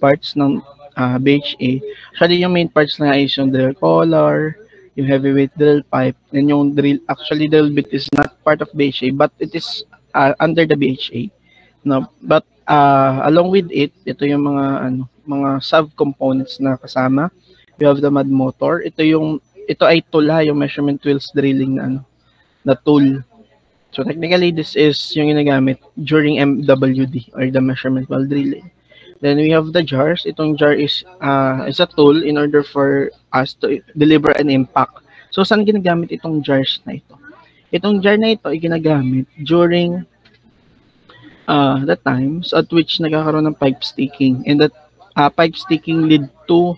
parts ng BHA. Actually, yung main parts na is yung drill collar, yung heavyweight drill pipe, and yung drill, actually drill bit is not part of BHA, but it is under the BHA. No, but along with it, ito yung mga sub-components na kasama. We have the mud motor. Ito ay tula, yung measurement wheels drilling na tool. So technically, this is yung ginagamit during MWD or the measurement wheel drilling. Then we have the jars. Itong jar is a tool in order for us to deliver an impact. So saan ginagamit itong jars na ito? Itong jar na ito ay ginagamit during the times at which nagkakaroon ng pipe sticking, and that pipe sticking lead to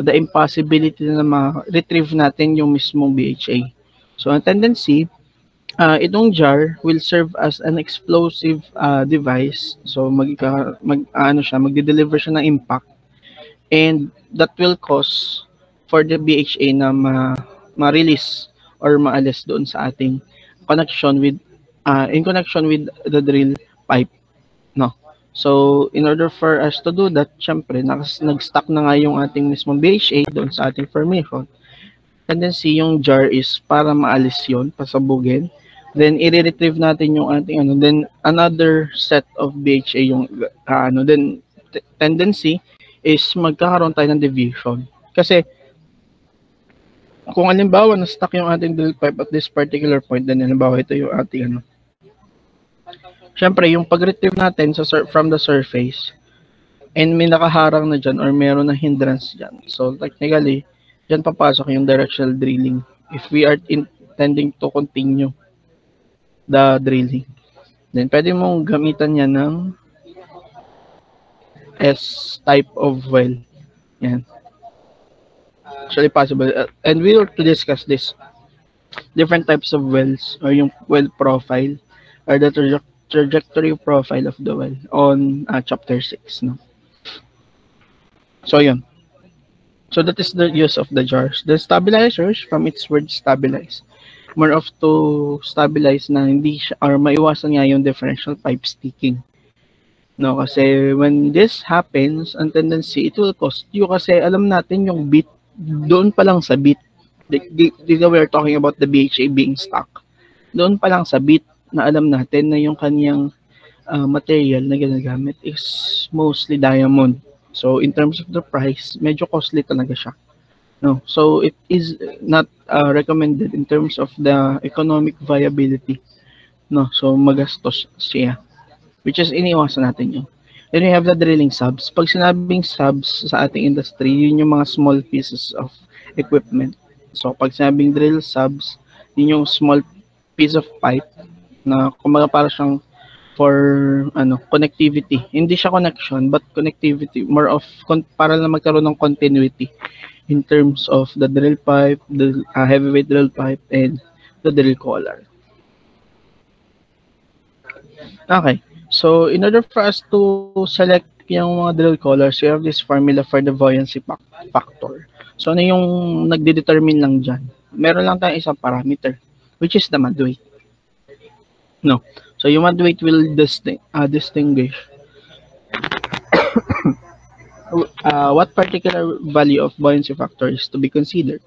the impossibility na ma-retrieve natin yung mismong BHA. So ang tendency, itong jar will serve as an explosive device. So magde-deliver siya ng impact, and that will cause for the BHA na ma-release or maalis doon sa ating connection with in connection with the drill pipe, no? So in order for us to do that, syempre nag-stuck na nga yung ating mismong BHA doon sa ating formation. Tendency yung jar is para maalis yon, pasabugin. Then i-retrieve natin yung ating then another set of BHA yung then tendency is magkakaroon tayo ng deviation. Kasi kung halimbawa na stuck yung ating drill pipe at this particular point, then halimbawa ito yung ating syempre yung pag-retrieve natin from the surface and may nakaharang na dyan or meron na hindrance dyan. So technically, dyan papasok yung directional drilling if we are intending to continue the drilling. Then pwede mong gamitan yan ng S type of well. Yan. Actually possible. And we will to discuss this. Different types of wells or yung well profile or the trajectory profile of the well on chapter 6. No? So yun. So that is the use of the jars. The stabilizers, from its word stabilize, more of to stabilize na hindi siya, or maiwasan nga yung differential pipe sticking. No, kasi when this happens, ang tendency, it will cost you kasi alam natin yung bit, doon pa lang sa bit, we are talking about the BHA being stuck. Doon pa lang sa bit na alam natin na yung kanyang material na ginagamit is mostly diamond. So in terms of the price, medyo costly talaga siya. No, so it is not recommended in terms of the economic viability. No, so magastos siya, which is iniwasan natin yun. Then we have the drilling subs. Pag sinabing subs sa ating industry, yun yung mga small pieces of equipment. So pag sinabing drill subs, yun yung small piece of pipe na kumbaga para siyang for connectivity. Hindi siya connection but connectivity, more of para lang magkaroon ng continuity in terms of the drill pipe, the heavyweight drill pipe, and the drill collar. Okay, so in order for us to select yung mga drill collars, we have this formula for the buoyancy factor. So ano yung nagde-determine lang dyan? Meron lang tayong isang parameter, which is the mud weight. No, so yung mud weight will distinguish what particular value of buoyancy factor is to be considered.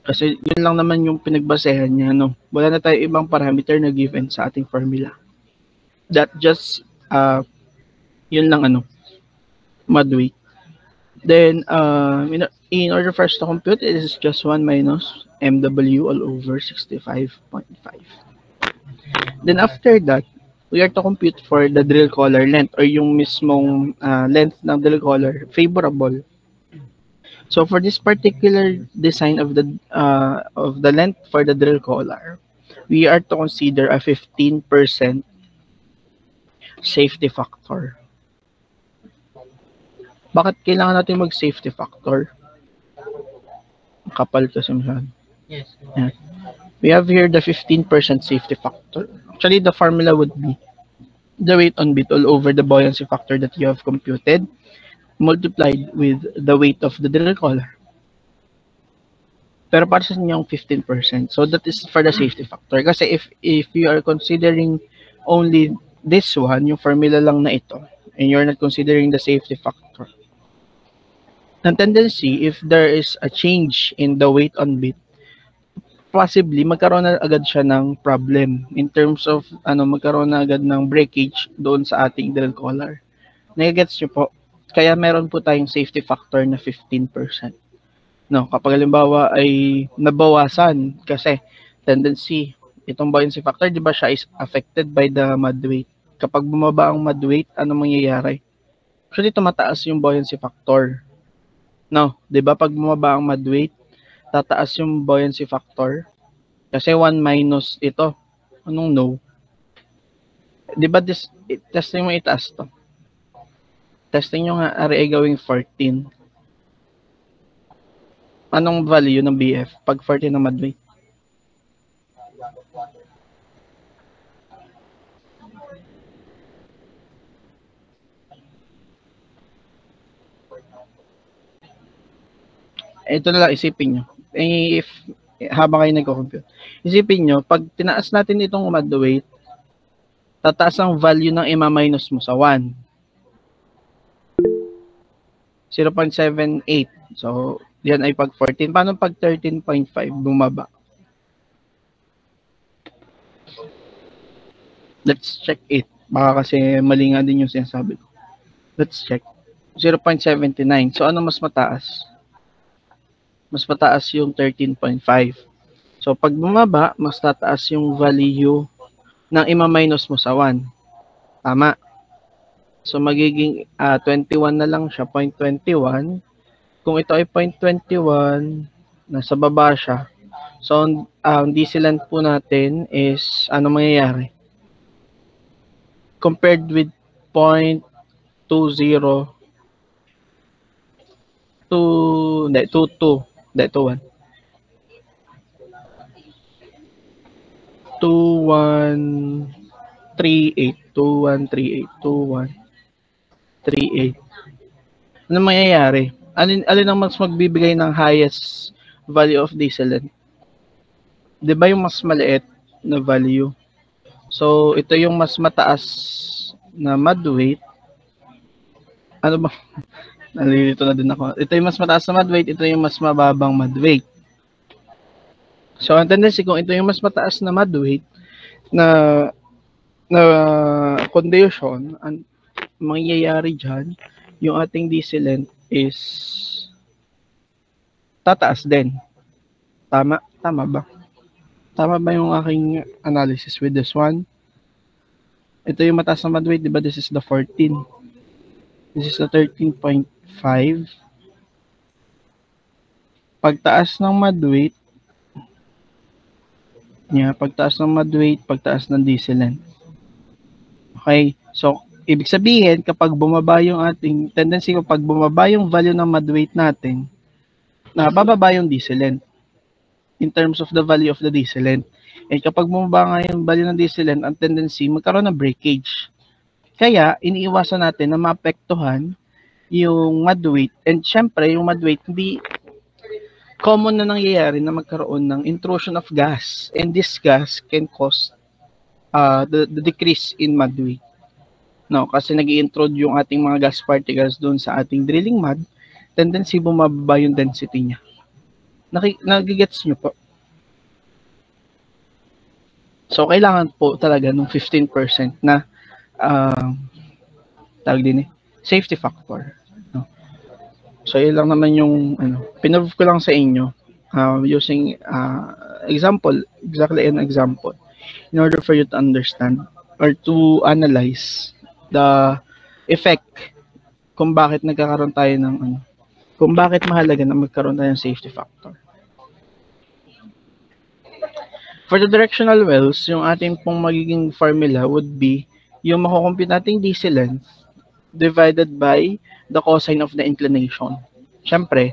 Kasi yun lang naman yung pinagbasehan niya, no? Wala na tayo ibang parameter na given sa ating formula. That just yun lang mud weight. Then in order for us to compute, it is just 1 minus MW all over 65.5. Then after that, we are to compute for the drill collar length or yung mismong length ng drill collar favorable. So for this particular design of the length for the drill collar, we are to consider a 15% safety factor. Bakit kailangan natin mag-safety factor? Kapal kasi masyado. Yes. Yeah. We have here the 15% safety factor. Actually, the formula would be the weight on bit all over the buoyancy factor that you have computed multiplied with the weight of the drill collar. Pero para sa inyong 15%. So that is for the safety factor. Kasi if you are considering only this one, yung formula lang na ito, and you're not considering the safety factor. Ang tendency, if there is a change in the weight on bit, possibly magkaroon na agad siya ng problem in terms of magkaroon na agad ng breakage doon sa ating drill collar. Nagigets nyo po? Kaya meron po tayong safety factor na 15%. No, kapag halimbawa ay nabawasan kasi tendency, itong buoyancy factor, di ba siya is affected by the mud weight. Kapag bumaba ang mud weight, ano mangyayari? Actually, tumataas yung buoyancy factor. No, di ba pag bumaba ang mud weight, tataas yung buoyancy factor. Kasi 1 minus ito. Anong no? Di ba testing mo itaas to? Testing nyo nga, RA gawing 14. Anong value ng BF pag 14 na mud weight? Ito na lang, isipin nyo. If habang kayo nagko-compute, isipin nyo, pag tinaas natin itong mud weight, tataas ang value ng ima-minus mo sa 1. 0.78. So, yan ay pag 14. Paano pag 13.5 bumaba? Let's check it. Baka kasi mali nga din yung sinasabi ko. Let's check. 0.79. So, ano mas mataas? Mas mataas yung 13.5. So, pag bumaba, mas tataas yung value ng ima-minus mo sa 1. Tama. So, magiging 21 na lang siya, 0.21. Kung ito ay 0.21, nasa baba siya. So, ang decilent po natin is, ano mangyayari? Compared with 0.20, 22, 21. 2138. Ano mangyayari? Alin ang mas magbibigay ng highest value of decilent? 'Di ba yung mas maliit na value? So, ito yung mas mataas na mud weight. Ano ba? Nalilito na din ako. Ito yung mas mataas na mud weight, ito yung mas mababang mud weight. So, ang tendency kung ito yung mas mataas na mud weight na condition, ang mangyayari dyan, yung ating decilent is tataas din. Tama? Tama ba? Tama ba yung aking analysis with this one? Ito yung mataas na mud weight, diba? This is the 14. This is the 13.5. Pagtaas ng mud weight, pagtaas ng mud weight, pagtaas ng decilent. Okay? So, ibig sabihin, kapag bumaba yung ating tendency, kapag bumaba yung value ng mud weight natin, bababa yung decilent in terms of the value of the decilent. And kapag bumaba nga yung value ng decilent, ang tendency, magkaroon ng breakage. Kaya, iniiwasan natin na maapektuhan yung mud weight. And syempre, yung mud weight, hindi common na nangyayari na magkaroon ng intrusion of gas. And this gas can cause the decrease in mud weight. No, kasi nag-i-intrude yung ating mga gas particles doon sa ating drilling mud, tendency bumababa yung density niya. Nagigets nyo po? So, kailangan po talaga ng 15% na tawag din safety factor. No? So, yun lang naman yung pinrove ko lang sa inyo using example, exactly an example, in order for you to understand or to analyze the effect kung bakit nagkakaroon tayo ng kung bakit mahalaga na magkaroon tayo ng safety factor. For the directional wells, yung ating pong magiging formula would be yung makukompute nating decilent divided by the cosine of the inclination. Siyempre,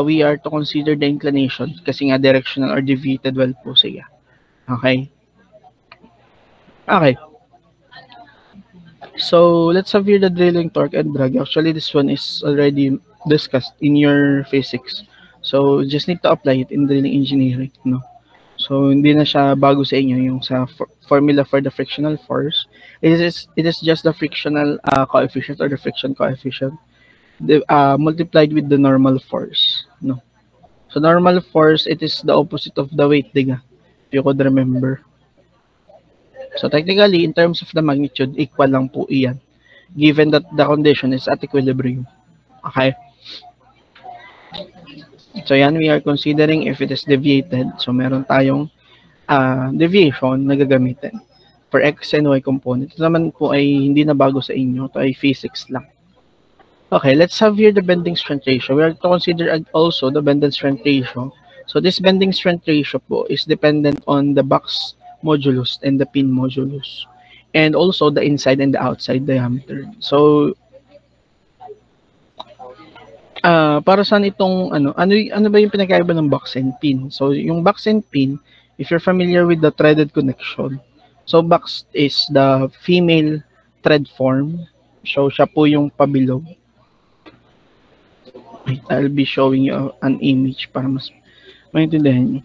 we are to consider the inclination kasi nga directional or deviated well po siya. Okay? Okay. So, let's have here the drilling torque and drag. Actually, this one is already discussed in your physics. So, just need to apply it in drilling engineering. No? So, hindi na siya bago sa inyo yung sa formula for the frictional force. It is just the frictional coefficient or the friction coefficient multiplied with the normal force. No. So, normal force, it is the opposite of the weight, diga. If you could remember. So, technically, in terms of the magnitude, equal lang po iyan. Given that the condition is at equilibrium. Okay? So, yan, we are considering if it is deviated. So, meron tayong deviation na gagamitin for X and Y component. Ito naman po ay hindi na bago sa inyo. Ito ay physics lang. Okay, let's have here the bending strength ratio. We are to consider also the bending strength ratio. So, this bending strength ratio po is dependent on the box modulus and the pin modulus. And also the inside and the outside diameter. So, para saan itong ano ba yung pinakaiba ng box and pin? So, yung box and pin, if you're familiar with the threaded connection, so box is the female thread form. So, siya po yung pabilog. Wait, I'll be showing you an image para mas maintindihan nyo.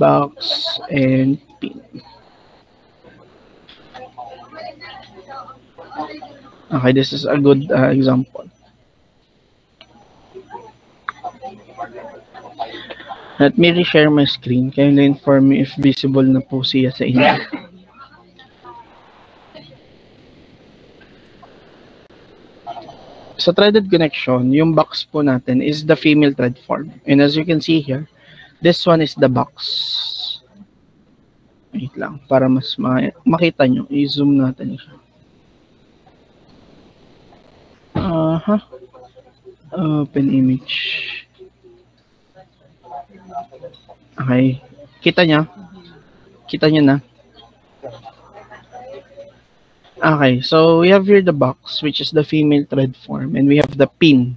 Box and pin. Okay, this is a good example. Let me reshare my screen. Kindly inform me if visible na po siya sa inyo. Sa threaded connection, yung box po natin is the female thread form. And as you can see here, this one is the box. Wait lang, para mas makita nyo. I-zoom natin siya. Open image. Okay. Kita niya? Kita niyo na? Okay, so we have here the box, which is the female thread form, and we have the pin,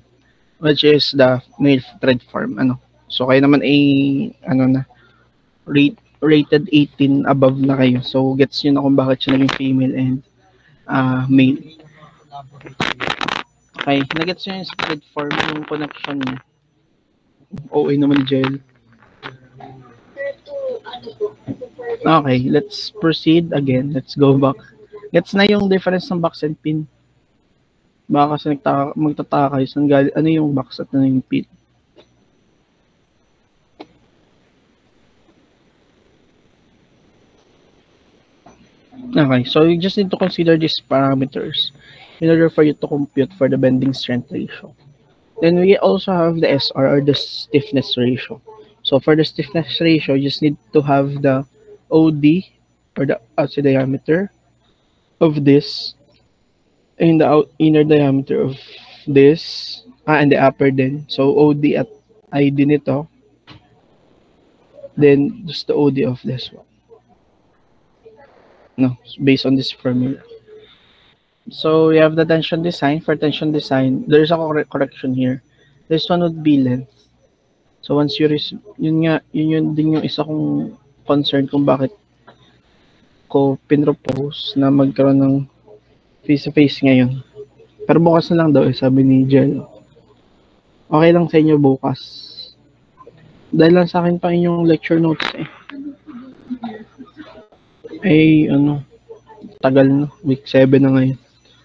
which is the male thread form. So kayo naman ay rated 18 above na kayo. So gets nyo na kung bakit siya naging female and male. Okay, nagets nyo yung thread form, yung connection niya. OA naman ni Jel. Okay, let's proceed again. Let's go back. Gets na yung difference ng box and pin. Baka kasi magtataka kayo ano yung box at ano yung pin. Okay, so you just need to consider these parameters in order for you to compute for the bending strength ratio. Then we also have the SR, or the stiffness ratio. So for the stiffness ratio, you just need to have the OD, or the outside diameter of this, and the inner diameter of this, and the upper din. So OD at ID nito, then just the OD of this one. No, based on this formula. So we have the tension design. For tension design, there's a correction here. This one would be length. So once you yun din yung isa kong concern kung bakit ko pinropose na magkaroon ng face-to-face ngayon. Pero bukas na lang daw, sabi ni Jel. Okay lang sa inyo bukas. Dahil lang sa akin pa inyong lecture notes eh. Ay, tagal na. Week 7 na ngayon.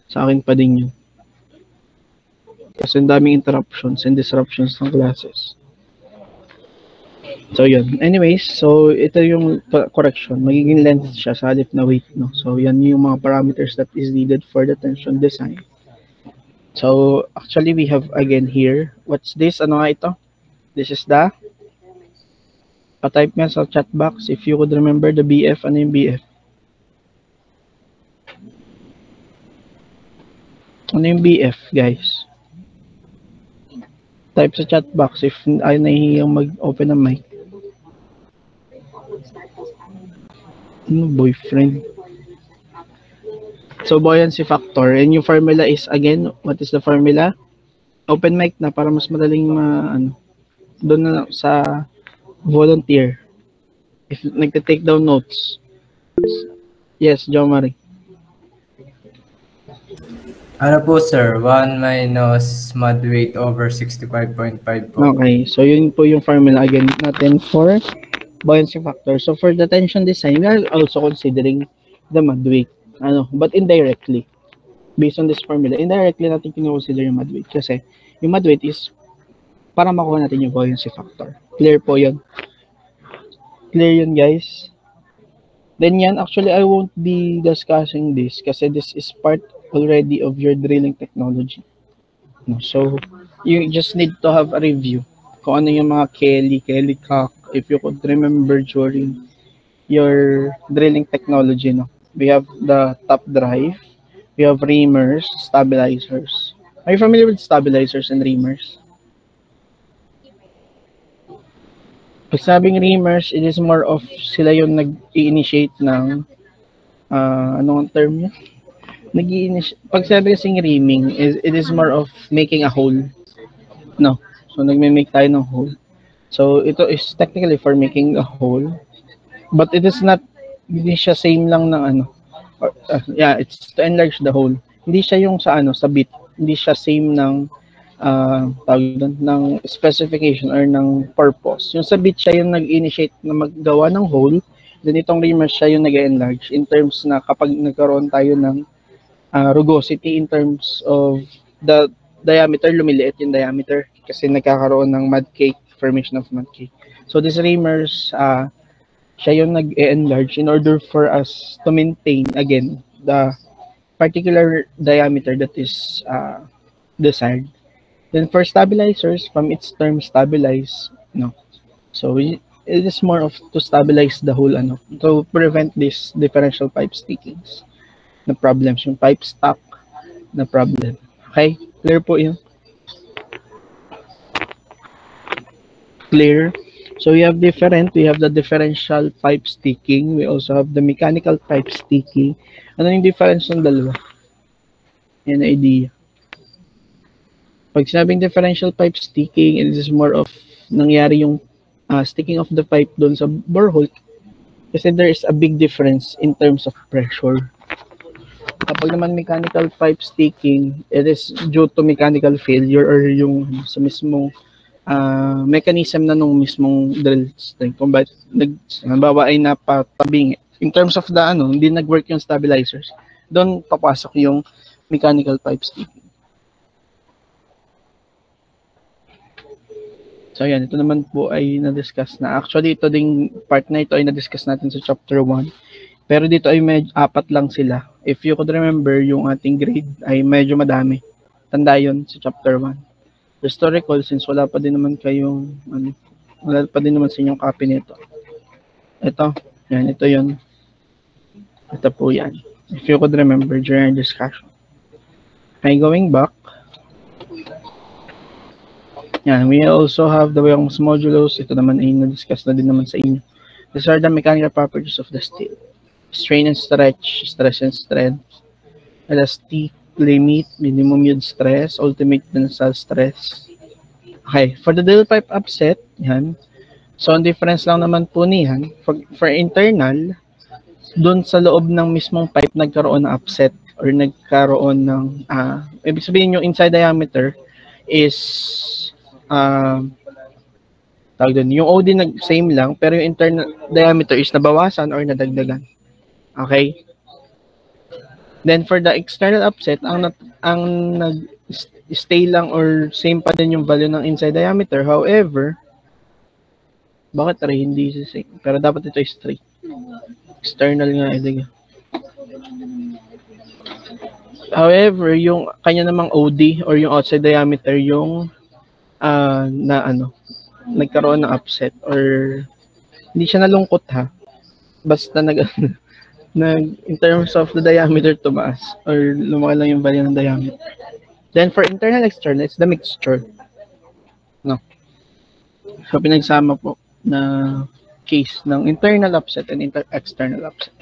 Sa akin pa din yun. Kasi ang daming interruptions and disruptions ng classes. So, yun. Anyways, so ito yung correction. Magiging length siya sa halip na weight, no? So, yan yung mga parameters that is needed for the tension design. So, actually, we have again here. What's this? Ano nga ito? This is the pa-type nga sa chat box. If you could remember the BF, ano yung BF? Ano yung BF, guys? Type sa chat box if ay nahihiyang mag-open ng mic. Boyfriend. So, buoyancy factor. And yung formula is, again, what is the formula? Open mic na para mas madaling doon na sa volunteer. If nagte-take down notes. Yes, John Marie. Ano po, sir? 1 minus mod weight over 65.5 po. Okay. So, yun po yung formula again natin for buoyancy factor. So for the tension design, we are also considering the mud weight. But indirectly, based on this formula, indirectly natin kino-consider yung mud weight kasi yung mud weight is para makuha natin yung buoyancy factor. Clear po yun? Clear yun, guys? Then yan, actually, I won't be discussing this kasi this is part already of your drilling technology. So, you just need to have a review kung ano yung mga Kelly cock, if you could remember during your drilling technology. We have the top drive, we have reamers, stabilizers. Are you familiar with stabilizers and reamers? Pag sabing reamers, it is more of sila yung nag-i-initiate ng anong term niya? Pag sabi kasing reaming, it is more of making a hole. No. So, nagme-make tayo ng hole. So, ito is technically for making a hole. But it is not, hindi siya same lang ng it's to enlarge the hole. Hindi siya yung sa bit. Hindi siya same ng ng specification or ng purpose. Yung sa bit siya yung nag-initiate na maggawa ng hole. Then itong reamer siya yung nag-enlarge in terms na kapag nagkaroon tayo ng rugosity in terms of the diameter, lumiliit yung diameter kasi nagkakaroon ng mud cake, formation of mud cake. So these reamers, siya yung nag-enlarge in order for us to maintain again the particular diameter that is desired. Then for stabilizers, from its term stabilize, so it is more of to stabilize the whole to prevent this differential pipe stickings na problems, yung pipe stuck na problem. Okay? Clear po yun? Clear? So we have the differential pipe sticking. We also have the mechanical pipe sticking. Ano yung difference ng dalawa? Yan na idea. Pag sinabing differential pipe sticking, it is more of nangyari yung sticking of the pipe doon sa borehole kasi there is a big difference in terms of pressure. Kapag naman mechanical pipe sticking, it is due to mechanical failure or yung sa mismong mechanism na nung mismong drill string. Kung ba't halimbawa ay napatabing. In terms of the hindi nag-work yung stabilizers, doon papasok yung mechanical pipe sticking. So yan, ito naman po ay na-discuss na. Actually, ito ding part na ito ay na-discuss natin sa chapter 1. Pero dito ay apat lang sila. If you could remember, yung ating grade ay medyo madami. Tanda yun sa chapter 1. Just to recall, since wala pa din naman kayong, wala pa din naman sa inyong copy nito. Ito, yan, ito yun. Ito po yan. If you could remember during our discussion. Okay, going back. Yan, we also have the Young's modulus. Ito naman ay na-discuss na din naman sa inyo. These are the mechanical properties of the steel. Strain and stretch, stress and strength, elastic, limit, minimum yield stress, ultimate tensile stress. Okay, for the drill pipe upset, yan. So, ang difference lang naman po niyan, for internal, doon sa loob ng mismong pipe nagkaroon ng upset or nagkaroon ng, ibig sabihin yung inside diameter is, tawag doon, yung OD same lang, pero yung internal diameter is nabawasan or nadagdagan. Okay? Then for the external upset, ang nag-stay lang or same pa din yung value ng inside diameter. However, bakit 3 hindi same? Pero dapat ito is 3. External nga, ediga. However, yung kanya namang OD or yung outside diameter, yung nagkaroon ng upset or hindi siya nalungkot ha. Basta in terms of the diameter tumaas or lumaki lang yung value ng diameter. Then for internal external, it's the mixture. So pinagsama po na case ng internal upset and external upset.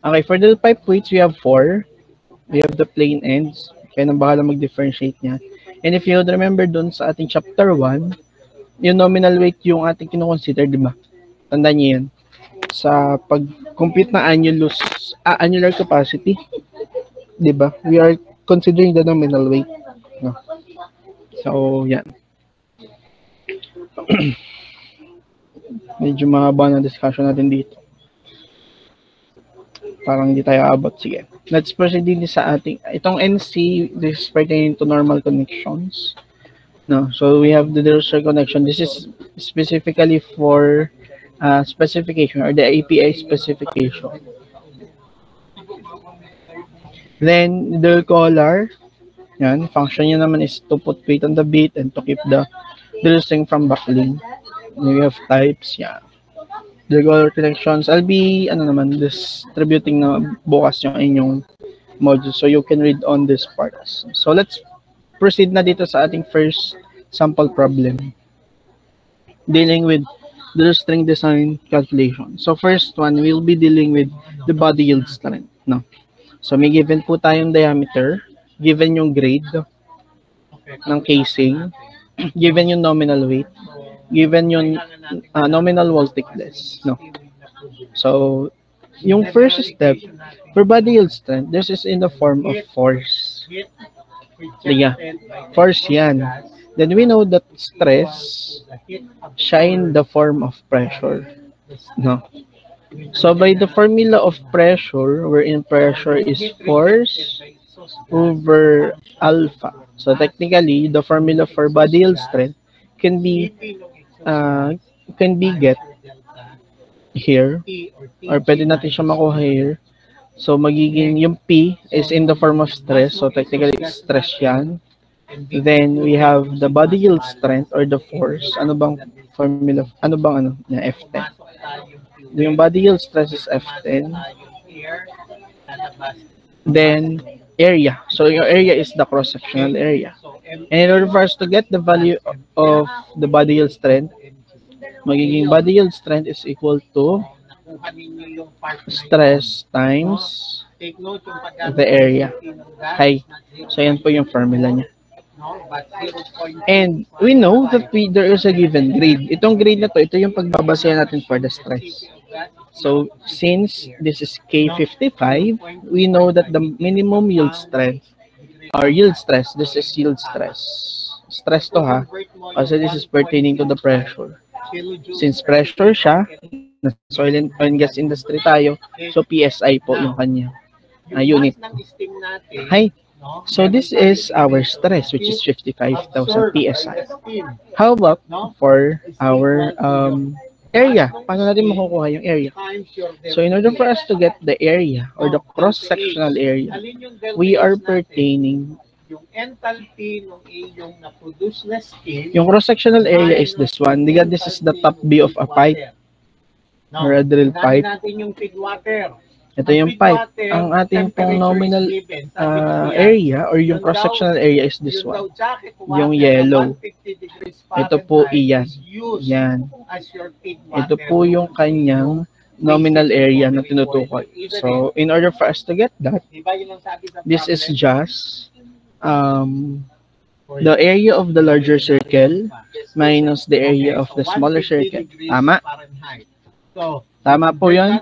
Okay, for the pipe weights, we have 4. We have the plain ends. Kaya nang bahala mag-differentiate niya. And if you would remember dun sa ating chapter 1, yung nominal weight yung ating kino-consider, di ba? Tandaan niyo yan. Sa pag-compute na annular capacity, di ba? We are considering the nominal weight. No? So, yan. Medyo mahaba na discussion natin dito. Parang hindi tayo abot. Sige. Let's proceed din sa ating, itong NC, this is pertaining to normal connections. No, so we have the directional connection. This is specifically for specification or the API specification. Then the caller, yan, function niya naman is to put weight on the bit and to keep the string from buckling. We have types, yeah. The caller connections, I'll be distributing na bukas yung inyong module so you can read on these parts. So let's proceed na dito sa ating first sample problem dealing with the string design calculation. So first one, we'll be dealing with the body yield strength. No? So may given po tayong diameter, given yung grade ng casing, given yung nominal weight, given yung nominal wall thickness. No? So yung first step for body yield strength, this is in the form of force. Yeah, force yan. Then we know that stress siya in the form of pressure. No? So by the formula of pressure, wherein pressure is force over alpha. So technically, the formula for body yield strength can be get here, or pwede natin siya makuha here. So magiging yung P is in the form of stress. So technically, stress yan. Then we have the body yield strength or the force. Ano bang formula? Ano bang F10? Yung body yield stress is F10. Then area. So your area is the cross-sectional area. And in order for us to get the value of the body yield strength, magiging body yield strength is equal to stress times the area. Hi. So yan po yung formula niya. And we know that there is a given grade. Itong grade na to, ito yung pagbabasehan natin for the stress. So since this is K55, we know that the minimum yield strength or yield stress, this is yield stress. Stress to ha, kasi this is pertaining to the pressure. Since pressure siya, so oil and gas industry tayo, so PSI po yung kanya unit. Hi. So this is our stress, which is 55,000 PSI. How about for our area? Paano natin makukuha yung area? So in order for us to get the area or the cross-sectional area, we are pertaining yung enthalpy ng iyong na-produce na steam. Yung cross-sectional area is this one. This is the top view of a pipe or a drill pipe. Natin yung feedwater. Ito yung pipe. Ang ating pong nominal area or yung cross-sectional area is this one. Yung yellow. Ito po iyan. Yan. Ito po yung kanyang nominal area na tinutukoy. So, in order for us to get that, this is just the area of the larger circle minus the area of the smaller circle. Tama? Tama po yun?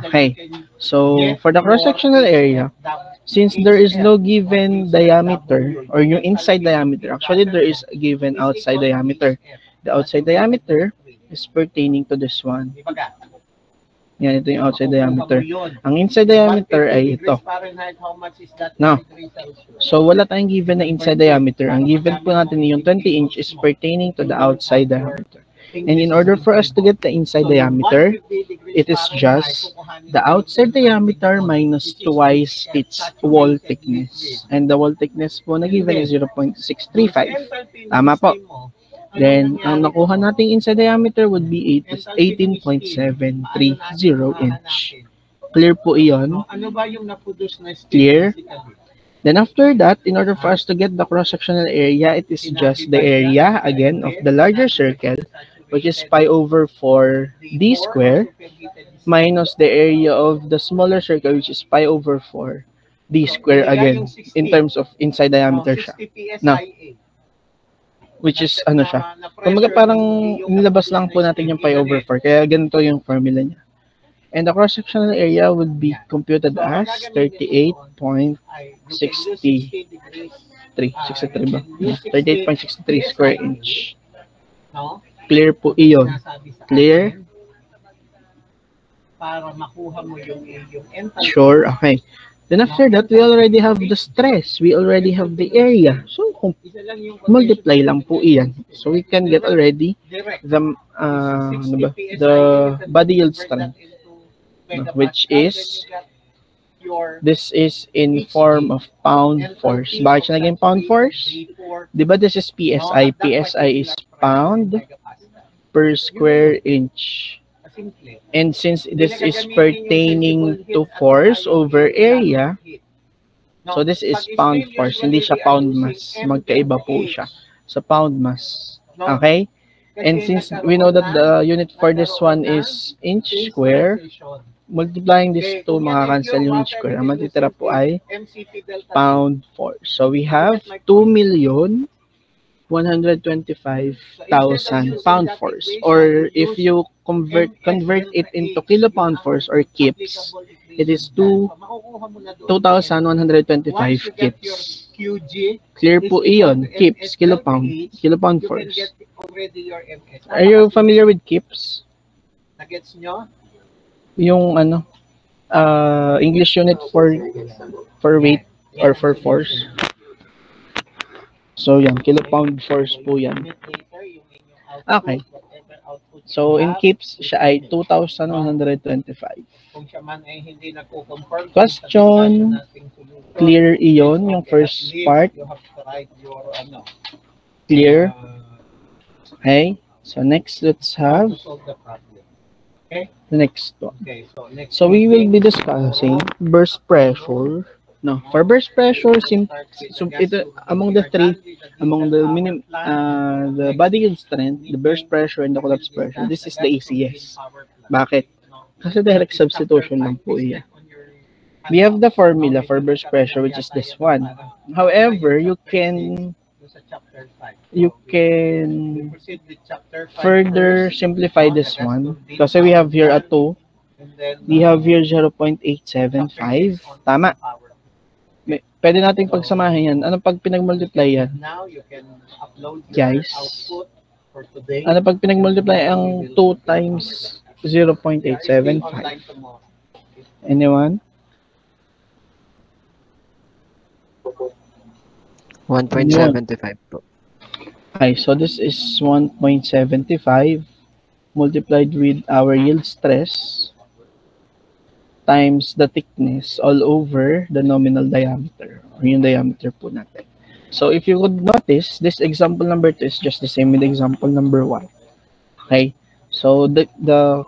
Okay. So, for the cross-sectional area, since there is no given diameter or yung inside diameter, actually there is a given outside diameter. The outside diameter is pertaining to this one. Yan, ito yung outside diameter. Ang inside diameter ay ito. No. So, wala tayong given na inside diameter. Ang given po natin yung 20 inch is pertaining to the outside diameter. And in order for us to get the inside diameter, it is just the outside diameter minus twice its wall thickness. And the wall thickness po na given is 0.635. Tama po. Then, ang nakuha nating inside diameter would be 18.730 inch. Clear po iyon? Clear? Then after that, in order for us to get the cross-sectional area, it is just the area, again, of the larger circle, which is pi over 4 d square, minus the area of the smaller circle, which is pi over 4 d square, again, in terms of inside diameter siya. Now, which is, ano siya? Kumaga parang nilabas lang po natin yung pi over 4, kaya ganito yung formula niya. And the cross-sectional area would be computed as 38.63. 63 ba? 38.63 square inch. Clear po iyon. sinasabi sa Clear? atin para makuha mo yung enthalpy. Sure, okay. Then after that, we already have the stress. We already have the area. So, kung Isa lang yung multiply lang po iyan. So, we can get already direct. the, ano ba? The body yield strength, which is, this is in form of pound force. Bakit siya naging pound force? Diba this is PSI? PSI is pound per square inch. And since this is pertaining to force over area, so this is pound force. Hindi siya pound mass. Magkaiba po siya sa pound mass. Okay? And since we know that the unit for this one is inch square, multiplying this to, makakancel yung inch square. Ang matitira po ay pound force. So we have 2,125,000 pound force. Or if you convert it into kilopound force or kips, it is 2,125 kips. Clear po iyon. Kips, kilopound force. Are you familiar with kips? Nagets nyo? Yung ano, English unit for weight or for force. So yan, kilopound force po yan. Okay. So in kips, siya ay 2,125. Kung siya man ay hindi nagko-confirm. Question. Clear iyon, yung first part. You have to write your Clear. Okay. So next, let's have to solve the problem. Okay? the next one. Okay, so next. So we will be discussing burst pressure. No, for burst pressure, so ito among the three, among the the body yield strength, the burst pressure, and the collapse pressure, this is the easiest. Bakit? Kasi direct substitution lang po iyan. We have the formula for burst pressure, which is this one. However, you can further simplify this one kasi we have here a 2. We have here 0.875. Tama. Pwede nating pagsamahin yan. Ano pag pinag-multiply yan? Guys, ano pag pinag-multiply ang 2 times 0.875? Anyone? 1.75 po. Okay, so this is 1.75 multiplied with our yield stress times the thickness all over the nominal diameter, or yung diameter po natin. So if you could notice, this example number 2 is just the same with example number 1. Okay? So the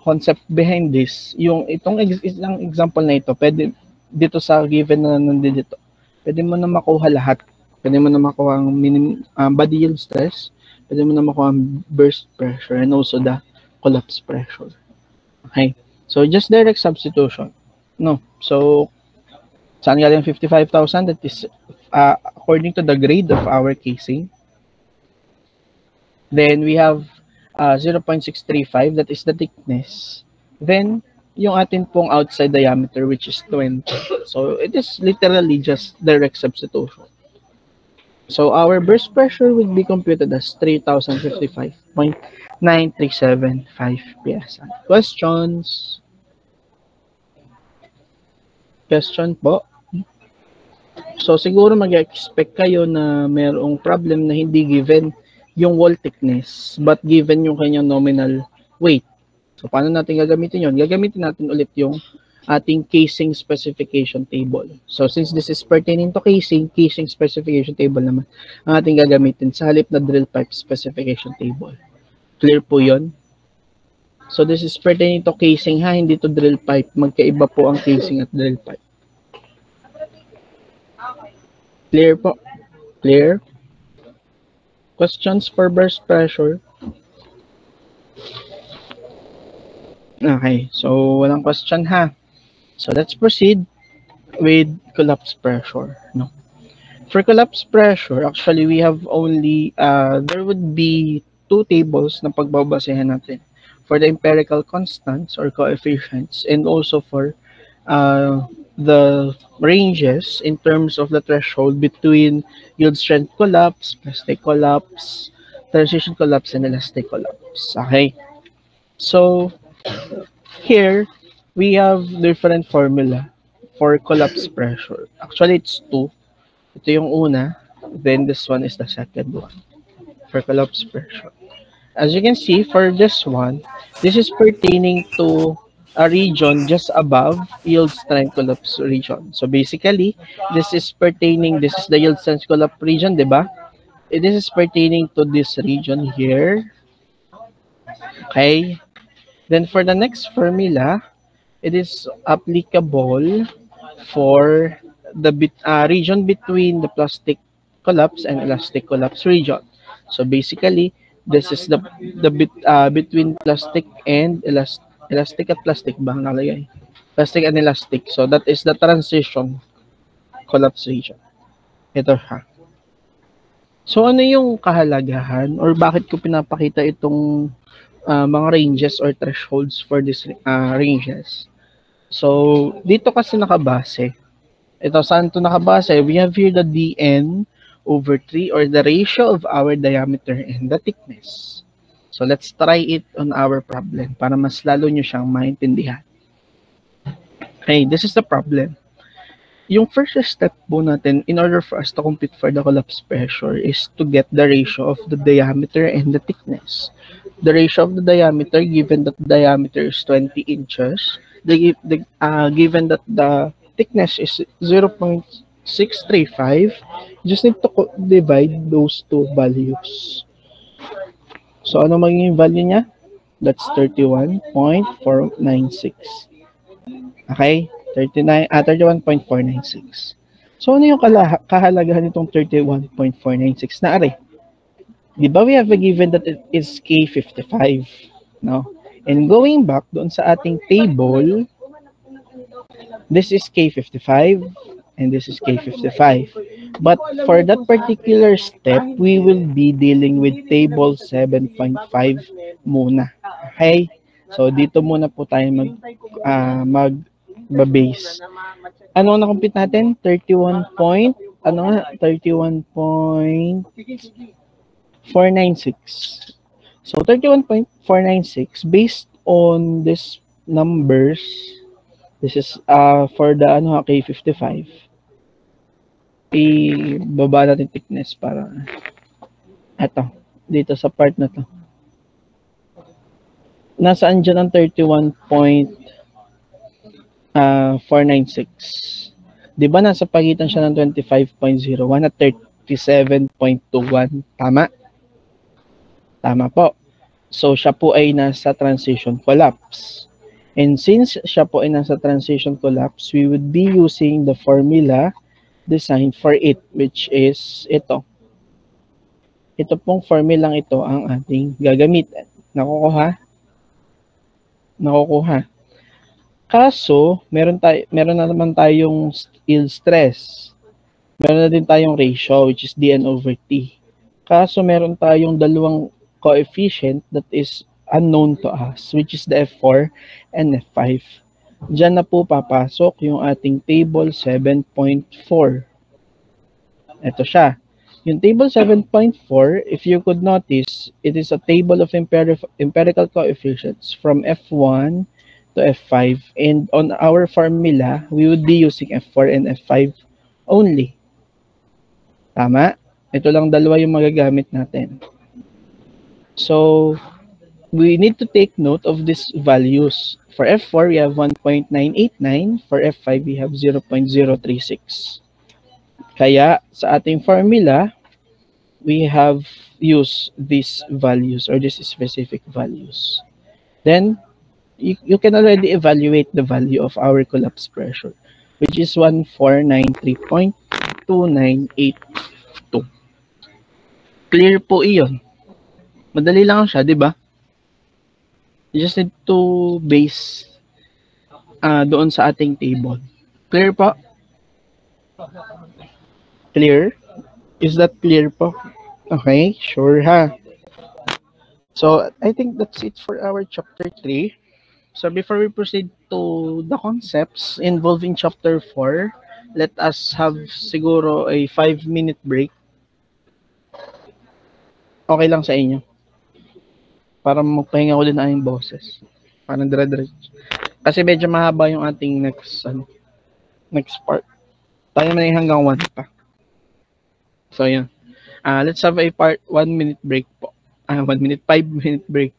concept behind this, yung itong isang example na ito, pwede dito sa given na nandito, pwede mo na makuha lahat. Pwede mo na makuha ang body yield stress, pwede mo na makuha ang burst pressure, and also the collapse pressure. Okay? So just direct substitution. No. So, saan galing 55,000? That is according to the grade of our casing. Then we have 0.635, that is the thickness. Then, yung atin pong outside diameter, which is 20. So, it is literally just direct substitution. So, our burst pressure will be computed as 3,055.9375 PSI. Questions? Question po. So, siguro mag-expect kayo na mayroong problem na hindi given yung wall thickness, but given yung kanyang nominal weight. So, paano natin gagamitin yun? Gagamitin natin ulit yung ating casing specification table. So, since this is pertaining to casing specification table naman ang ating gagamitin sa halip na drill pipe specification table. Clear po yun? So, this is pertaining to casing ha, hindi to drill pipe. Magkaiba po ang casing at drill pipe. Clear po? Clear? Questions for burst pressure? Okay, so walang question ha. So, let's proceed with collapse pressure. No? For collapse pressure, actually, we have only, there would be 2 tables na pagbabasehan natin. For the empirical constants or coefficients, and also for the ranges in terms of the threshold between yield strength collapse, plastic collapse, transition collapse and elastic collapse. Okay? So, here, we have different formula for collapse pressure. Actually, it's two. Ito yung una, then this one is the second one for collapse pressure. As you can see, for this one, this is pertaining to a region just above yield strength collapse region. So basically, this is the yield strength collapse region, diba? This is pertaining to this region here. Okay. Then for the next formula, it is applicable for the region between the plastic collapse and elastic collapse region. So basically, this is the bit between plastic and elastic at plastic ba nakalagay? Plastic and elastic. So that is the transition collapse region. Ito ha. So ano yung kahalagahan or bakit ko pinapakita itong mga ranges or thresholds for these ranges? So dito kasi nakabase. Ito saan to nakabase? We have here the dn over 3 or the ratio of our diameter and the thickness. So let's try it on our problem para mas lalo nyo siyang maintindihan. Okay, this is the problem. Yung first step po natin in order for us to compute for the collapse pressure is to get the ratio of the diameter and the thickness. The ratio of the diameter, given that the diameter is 20 inches, given that the thickness is 0.635, you just need to divide those two values. So, ano magiging value niya? That's 31.496. Okay? 31.496. So, ano yung kahalagahan nitong 31.496 na array? Di ba we have a given that it is K55, no? And going back doon sa ating table, this is K55 and this is K55. But for that particular step, we will be dealing with table 7.5 muna. Okay? So dito muna po tayo mag-base. Ano na compute natin? 31.496. So 31.496 based on this numbers. This is for the K55. Ibaba natin thickness para dito sa part na to. Nasaan dyan ang 31.496? Diba nasa pagitan siya ng 25.01 at 37.21? Tama? Tama po. So siya po ay nasa transition collapse. And since siya po ay nasa transition collapse, we would be using the formula designed for it, which is ito. Ito pong formulang ito ang ating gagamitin. Nakukuha. Kaso, meron na naman tayong yield stress. Meron na din tayong ratio, which is dn over t. Kaso, meron tayong dalawang coefficient that is unknown to us, which is the F4 and F5. Diyan na po papasok yung ating table 7.4. Ito siya. Yung table 7.4, if you could notice, it is a table of empirical coefficients from F1 to F5. And on our formula, we would be using F4 and F5 only. Tama? Ito lang dalawa yung magagamit natin. So, we need to take note of these values. For F4, we have 1.989. For F5, we have 0.036. Kaya, sa ating formula, we have used these values or these specific values. Then, you can already evaluate the value of our collapse pressure, which is 1493.2982. Clear po iyon. Madali lang siya, di ba? You just need to base doon sa ating table. Clear po? Clear? Is that clear po? Okay, sure ha. So, I think that's it for our chapter 3. So, before we proceed to the concepts involved in chapter 4, let us have siguro a 5-minute break. Okay lang sa inyo. Para magpahinga ko din ang aking boses. Parang dire-diretso. Kasi medyo mahaba yung ating next part. Tayo na yung hanggang 1 pa. So, yun. Let's have a 1 minute break po. 1 minute, 5 minute break.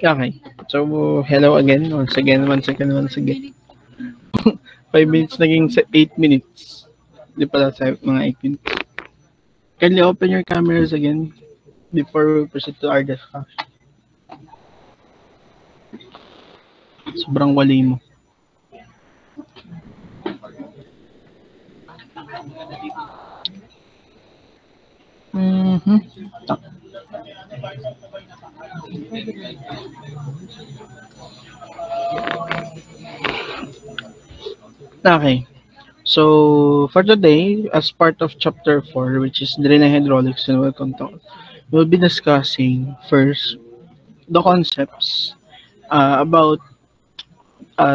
Okay. So, hello again. Once again. 5 minutes naging 8 minutes. Hindi pala sa mga 8 minutes. Can you open your cameras again before we proceed to our discussion? Sobrang wali mo. Okay. So, for today, as part of chapter 4, which is drilling hydraulics and well control, we'll be discussing first the concepts about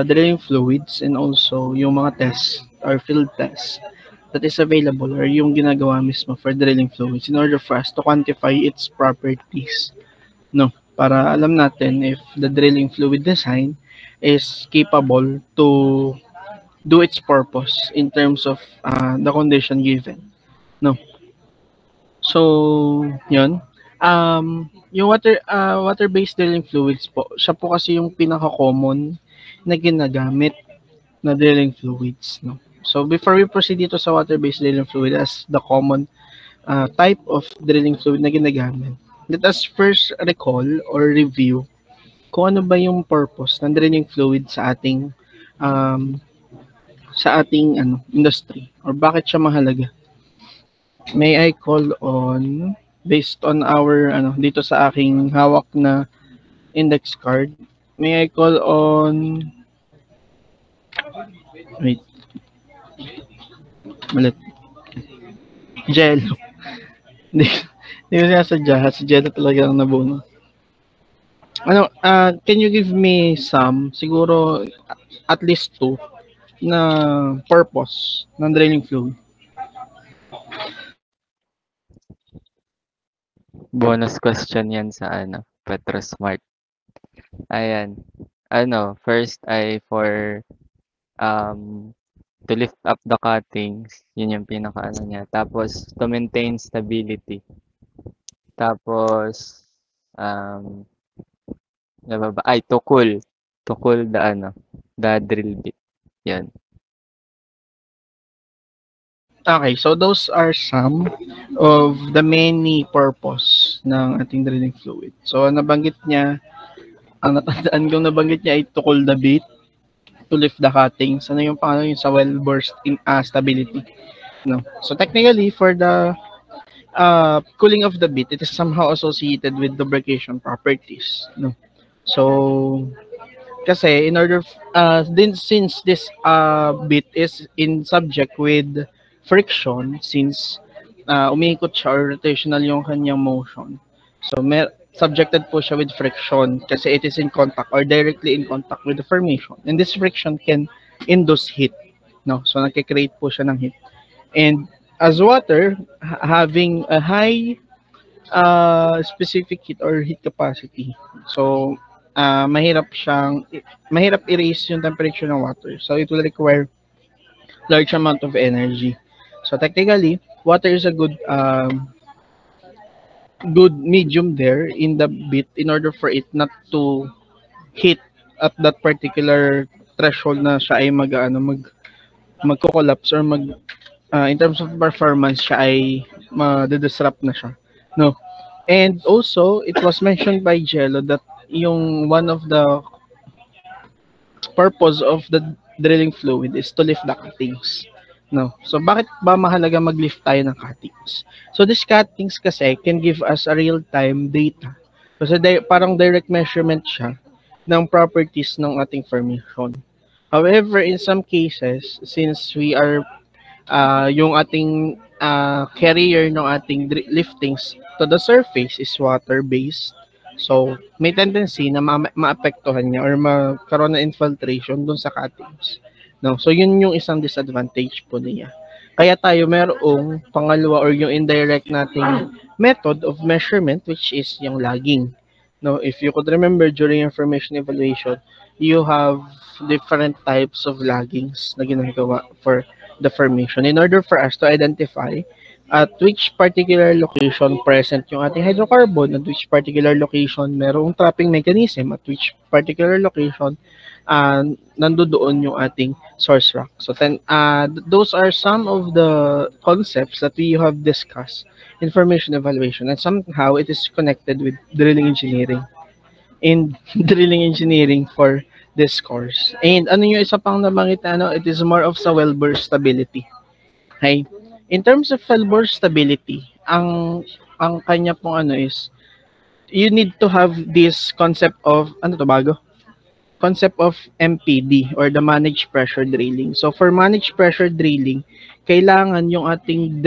drilling fluids and also yung mga tests or field tests that is available or yung ginagawa mismo for drilling fluids in order for us to quantify its properties. No, para alam natin if the drilling fluid design is capable to do its purpose in terms of the condition given. No. So, yun. Yung water-based drilling fluids po, siya po kasi yung pinaka-common na ginagamit na drilling fluids, no. So, before we proceed dito sa water-based drilling fluid as the common type of drilling fluid na ginagamit, let us first recall or review kung ano ba yung purpose ng drilling fluid sa ating industry or bakit siya mahalaga. May I call on, based on our dito sa aking hawak na index card, may I call on, wait, malit, Jello. Hindi ko sinasadya, si Jello talaga ang nabuno. Can you give me some, siguro at least 2 na purpose ng drilling fluid? Bonus question yan sa Petrosmart. Ayan. First ay for to lift up the cuttings. Yun yung pinaka niya. Tapos to maintain stability. Tapos to cool. To cool the drill bit. Yan. Okay, so those are some of the many purpose ng ating drilling fluid. So, nabanggit niya, ang natandaan kong nabanggit niya ay to cool the bit, to lift the cuttings. Ano yung pangalan yung sa well burst in stability. No. So, technically, for the cooling of the bit, it is somehow associated with lubrication properties. No. So, kasi in order, since this bit is in subject with friction, since umiikot siya or rotational yung kanyang motion. So, subjected po siya with friction kasi it is in contact or directly in contact with the formation. And this friction can induce heat. No? So, nagkikreate po siya ng heat. And as water, having a high specific heat or heat capacity. So, mahirap erase yung temperature ng water. So, it will require large amount of energy. So technically, water is a good medium there in the bit in order for it not to hit at that particular threshold na siya ay magko-collapse or in terms of performance siya ay ma-disrupt na siya. No. And also, it was mentioned by Jello that yung one of the purpose of the drilling fluid is to lift the cuttings. No. So, bakit ba mahalaga mag-lift tayo ng cuttings? So, these cuttings kasi can give us a real-time data. Kasi parang direct measurement siya ng properties ng ating formation. However, in some cases, since we are, yung ating carrier ng ating liftings to the surface is water-based, so may tendency na maapektuhan niya or magkaroon ng infiltration dun sa cuttings. No, so yun yung isang disadvantage po niya. Kaya tayo merong pangalawa or yung indirect nating method of measurement which is yung lagging. No, if you could remember during information evaluation, you have different types of laggings na ginagawa for the formation in order for us to identify at which particular location present yung ating hydrocarbon, at which particular location merong trapping mechanism, at which particular location nandoon yung ating source rock. So those are some of the concepts that we have discussed in formation evaluation, and somehow it is connected with drilling engineering and drilling engineering for this course. And ano yung isa pang nabanggit na it is more of sa wellbore stability. Okay? In terms of wellbore stability, ang kanya pong is you need to have this concept of concept of MPD or the managed pressure drilling. So for managed pressure drilling, kailangan yung ating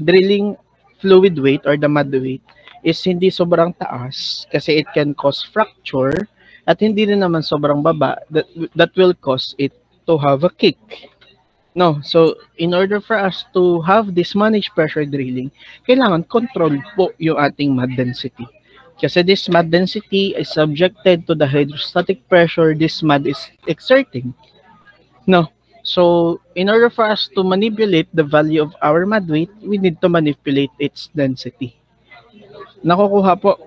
drilling fluid weight or the mud weight is hindi sobrang taas kasi it can cause fracture, at hindi rin naman sobrang baba that will cause it to have a kick. No, so in order for us to have this managed pressure drilling, kailangan control po yung ating mud density. Kasi this mud density is subjected to the hydrostatic pressure this mud is exerting. No, so in order for us to manipulate the value of our mud weight, we need to manipulate its density. Nakukuha po.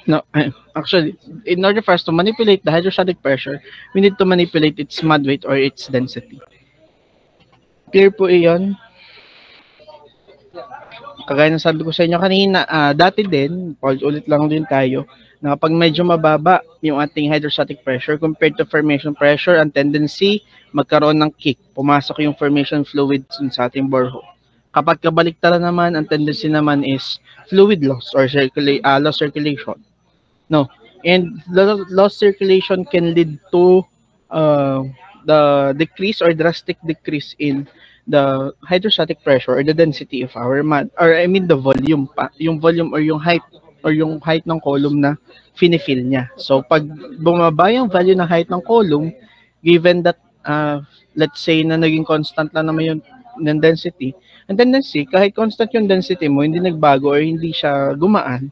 No, actually, in order for us to manipulate the hydrostatic pressure, we need to manipulate its mud weight or its density. Clear po iyon? Kagaya ng sabi ko sa inyo kanina, dati din, ulit lang din tayo, na kapag medyo mababa yung ating hydrostatic pressure compared to formation pressure, ang tendency magkaroon ng kick, pumasok yung formation fluid sa ating borehole. Kapag kabaliktaran naman, ang tendency naman is fluid loss or loss circulation. No, and the loss circulation can lead to the decrease or drastic decrease in the hydrostatic pressure or the density of our mud, or I mean the volume pa, yung volume or yung height ng column na finifill niya. So pag bumaba yung value ng height ng column, given that let's say na naging constant lang naman yung density, ang tendency kahit constant yung density mo, hindi nagbago or hindi siya gumaan,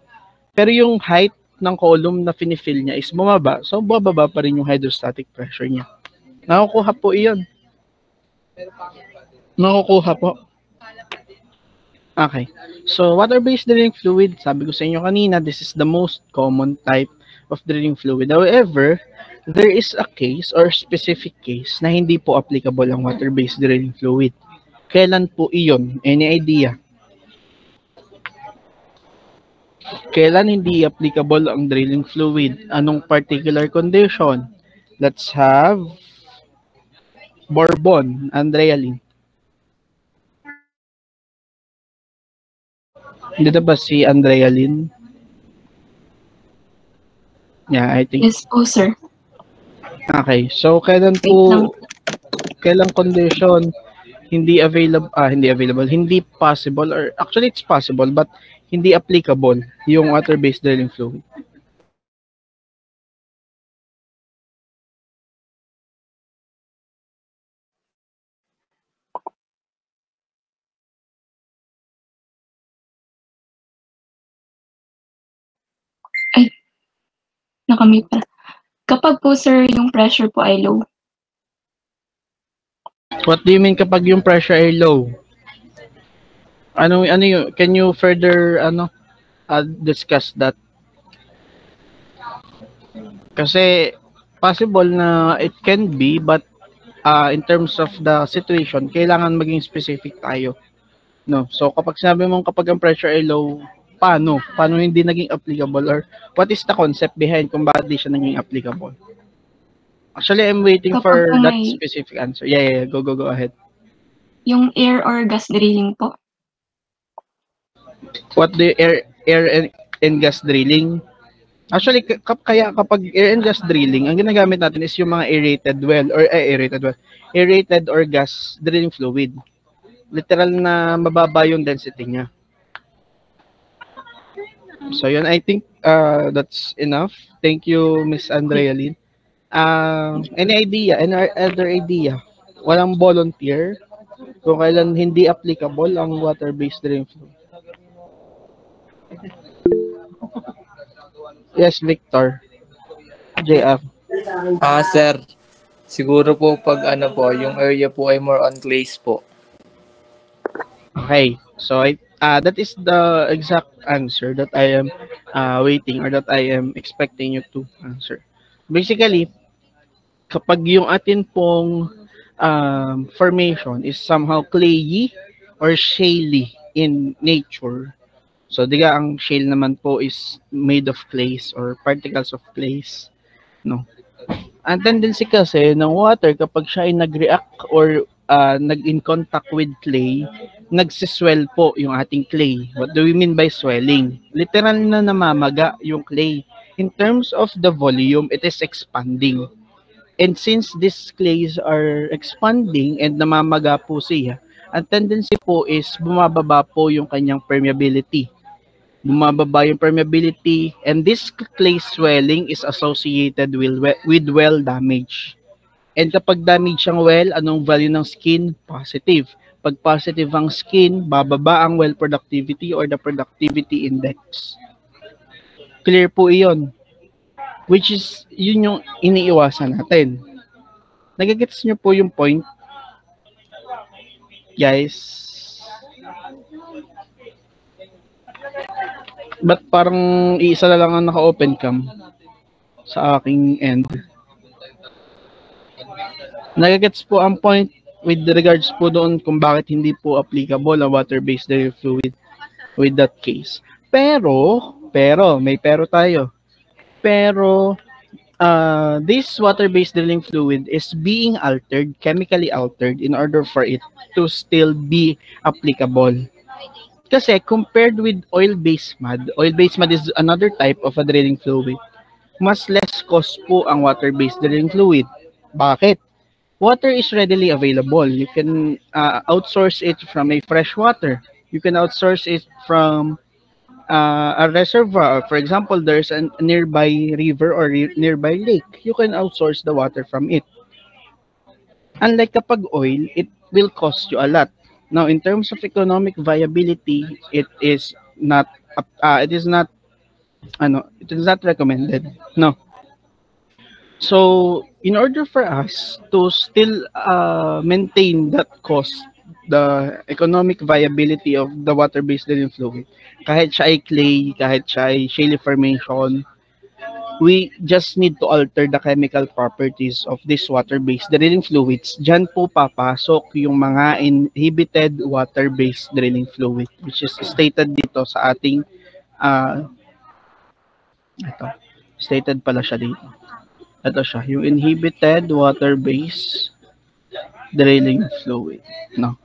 pero yung height ng column na finifill niya is bumaba, so bababa pa rin yung hydrostatic pressure niya. Nakukuha po iyon. Nakukuha po. Okay. So, water-based drilling fluid, sabi ko sa inyo kanina, this is the most common type of drilling fluid. However, there is a case or specific case na hindi po applicable ang water-based drilling fluid. Kailan po iyon? Any idea? Kailan hindi applicable ang drilling fluid? Anong particular condition? Let's have Bourbon, Andrea Lynn. Hindi na ba si Andrea Lynn? Yeah, I think. Yes po, sir. Okay, so kailan condition hindi possible, or actually it's possible but hindi applicable yung water-based drilling fluid? Ay, nakamute pa. Kapag po, sir, yung pressure po ay low. What do you mean kapag yung pressure ay low? Ano yung, can you further discuss that? Kasi possible na it can be, but in terms of the situation, kailangan maging specific tayo. No, so kapag sinabi mong kapag ang pressure ay low, paano hindi naging applicable, or what is the concept behind kung bakit di siya naging applicable? Actually, I'm waiting for that specific answer. Yeah, go ahead. Yung air or gas drilling po. What the air and gas drilling? Actually, kaya kapag air and gas drilling, ang ginagamit natin is yung mga aerated or gas drilling fluid. Literal na mababa yung density niya. So yun, I think that's enough. Thank you, Miss Andrea Lynn. Any idea? Any other idea? Walang volunteer kung kailan hindi applicable ang water-based drilling fluid. Yes, Victor. JF. Sir, siguro po pag yung area po ay more on clays po. Okay. So that is the exact answer that I am waiting or that I am expecting you to answer. Basically, kapag yung atin pong formation is somehow clayey or shaly in nature. So, diga ang shale naman po is made of clays or particles of clays, no? Ang tendency kasi ng water kapag siya ay nag-react or nag-in contact with clay, nagsiswell po yung ating clay. What do we mean by swelling? Literal na namamaga yung clay. In terms of the volume, it is expanding. And since these clays are expanding and namamaga po siya, ang tendency po is bumababa po yung kanyang permeability. Bumababa yung permeability, and this clay swelling is associated with well damage. And kapag damage ang well, anong value ng skin? Positive. Pag positive ang skin, bababa ang well productivity or the productivity index. Clear po iyon. Which is, yun yung iniiwasan natin. Nagigets nyo po yung point? Guys? But parang isa na lang ang naka-open cam sa aking end. Nagigets po ang point with regards po doon kung bakit hindi po applicable ang water-based drilling fluid with that case. Pero, may pero tayo. Pero, this water-based drilling fluid is being altered, chemically altered, in order for it to still be applicable. Kasi compared with oil-based mud is another type of a drilling fluid. Mas less cost po ang water-based drilling fluid. Bakit? Water is readily available. You can outsource it from a fresh water. You can outsource it from a reservoir. For example, there's a nearby river or nearby lake. You can outsource the water from it. Unlike kapag oil, it will cost you a lot. Now, in terms of economic viability, it is not recommended. No. So, in order for us to still maintain that cost, the economic viability of the water-based drilling fluid, kahit siya ay clay, kahit siya ay shale formation, we just need to alter the chemical properties of this water-based drilling fluids. Diyan po papasok yung mga inhibited water-based drilling fluid, which is stated dito sa ating stated pala siya dito. Ito siya, yung inhibited water-based drilling fluid. No.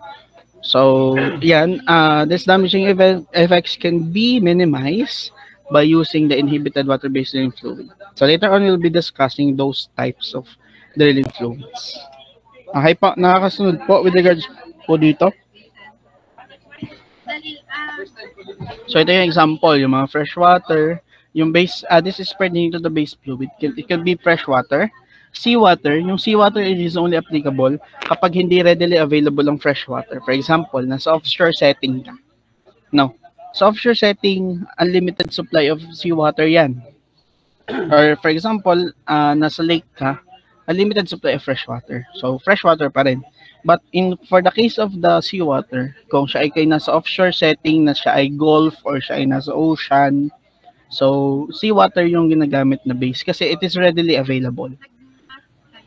So, yan, this damaging effects can be minimized by using the inhibited water-based drilling fluid. So later on, we'll be discussing those types of drilling fluids. Okay po, nakakasunod po with regards po dito. So ito yung example, yung mga fresh water, yung base, this is pertaining to the base fluid. It can be fresh water, seawater. Yung seawater is only applicable kapag hindi readily available ang fresh water. For example, nasa offshore setting ka. No. Sa offshore setting, unlimited supply of seawater yan. Or for example, nasa lake ka, unlimited supply of fresh water. So, fresh water pa rin. But for the case of the seawater, kung siya ay nasa offshore setting, na siya ay gulf or siya ay nasa ocean, so seawater yung ginagamit na base kasi it is readily available.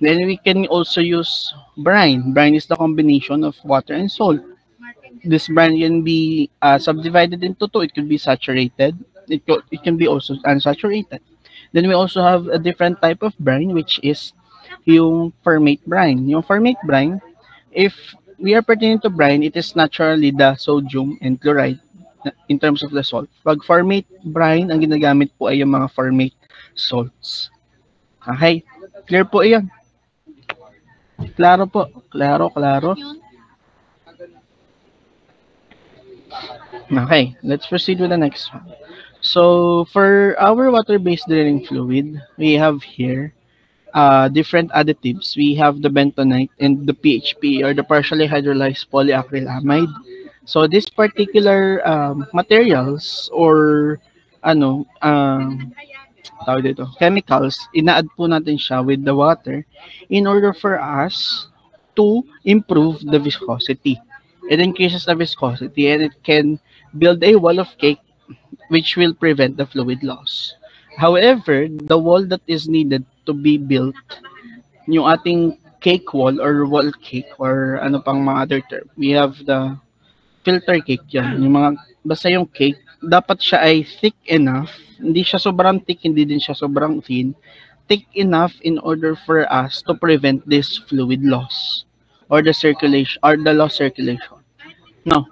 Then we can also use brine. Brine is the combination of water and salt. This brine can be subdivided into two. It could be saturated. It can be also unsaturated. Then we also have a different type of brine, which is yung formate brine. Yung formate brine, if we are pertaining to brine, it is naturally the sodium and chloride in terms of the salt. Pag formate brine, ang ginagamit po ay yung mga formate salts. Okay? Clear po iyan. Klaro po. Klaro. Okay, let's proceed with the next one. So, for our water-based drilling fluid, we have here different additives. We have the bentonite and the PHP, or the partially hydrolyzed polyacrylamide. So, this particular materials or chemicals, ina-add po natin siya with the water in order for us to improve the viscosity. It increases the viscosity and it can build a wall of cake which will prevent the fluid loss. However, the wall that is needed to be built, yung ating cake wall or wall cake or ano pang mga other term, we have the filter cake yan. Yung mga, basta yung cake, dapat siya ay thick enough, hindi siya sobrang thick, hindi din siya sobrang thin, thick enough in order for us to prevent this fluid loss or the circulation or the loss circulation. No.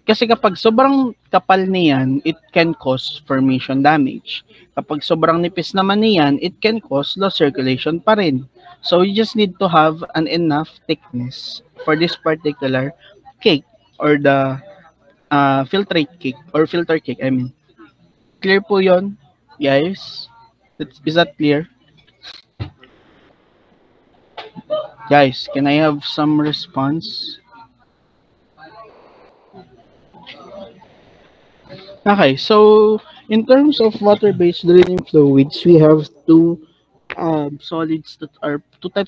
Kasi kapag sobrang kapal niyan, it can cause formation damage. Kapag sobrang nipis naman niyan, it can cause loss circulation pa rin. So you just need to have an enough thickness for this particular cake or the filtrate cake or filter cake, I mean. Clear po yon, guys? Is that clear? Guys, can I have some response? Okay, so in terms of water-based drilling fluids, we have two types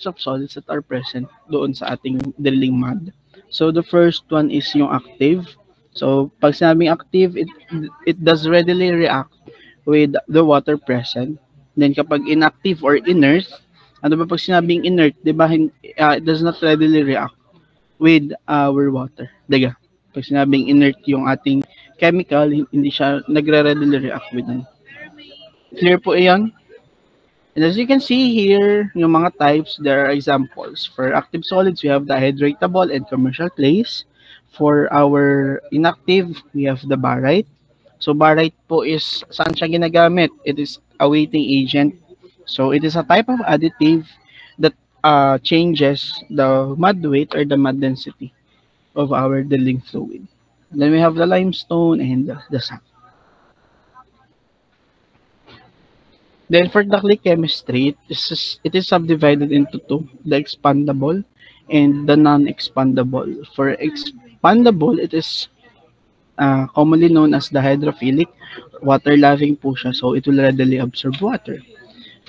of solids that are present doon sa ating drilling mud. So the first one is yung active. So pag sinabing active, it does readily react with the water present. Then kapag inactive or inert, ano ba pag sinabing inert, di ba, it does not readily react with our water. Diga, pag sinabing inert yung ating chemical, hindi siya nagre-readily react with them. Clear po iyon? And as you can see here, yung mga types, there are examples. For active solids, we have the hydratable and commercial clays. For our inactive, we have the barite. So barite po is, saan siya ginagamit? It is a weighting agent. So it is a type of additive that changes the mud weight or the mud density of our drilling fluid. Then we have the limestone and the sand. Then for the clay chemistry, it is subdivided into two, the expandable and the non-expandable. For expandable, it is commonly known as the hydrophilic. Water-loving po siya, so it will readily absorb water.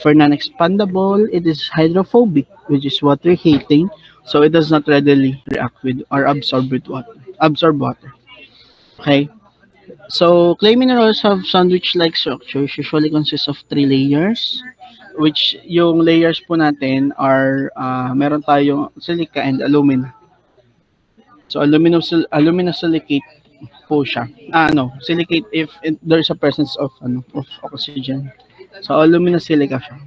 For non-expandable, it is hydrophobic, which is water-hating, so it does not readily react with or absorb water. Okay, so clay minerals have sandwich-like structures, usually consist of 3 layers, which yung layers po natin are, meron tayong silica and alumina. So alumina silicate po siya. Silicate if there's a presence of oxygen. So alumina silica siya.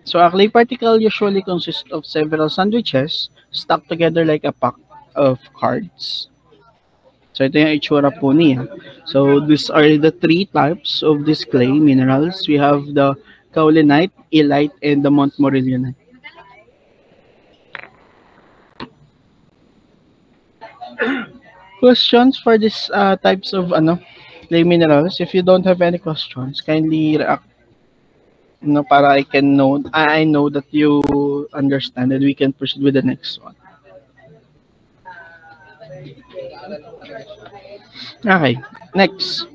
So a clay particle usually consists of several sandwiches stuck together like a pack of cards. So ito yung itsura po niya. So these are the 3 types of this clay minerals. We have the kaolinite, illite, and the montmorillonite. Questions for these types of clay minerals? If you don't have any questions, kindly react. Para I know that you understand and we can proceed with the next one. Okay, next.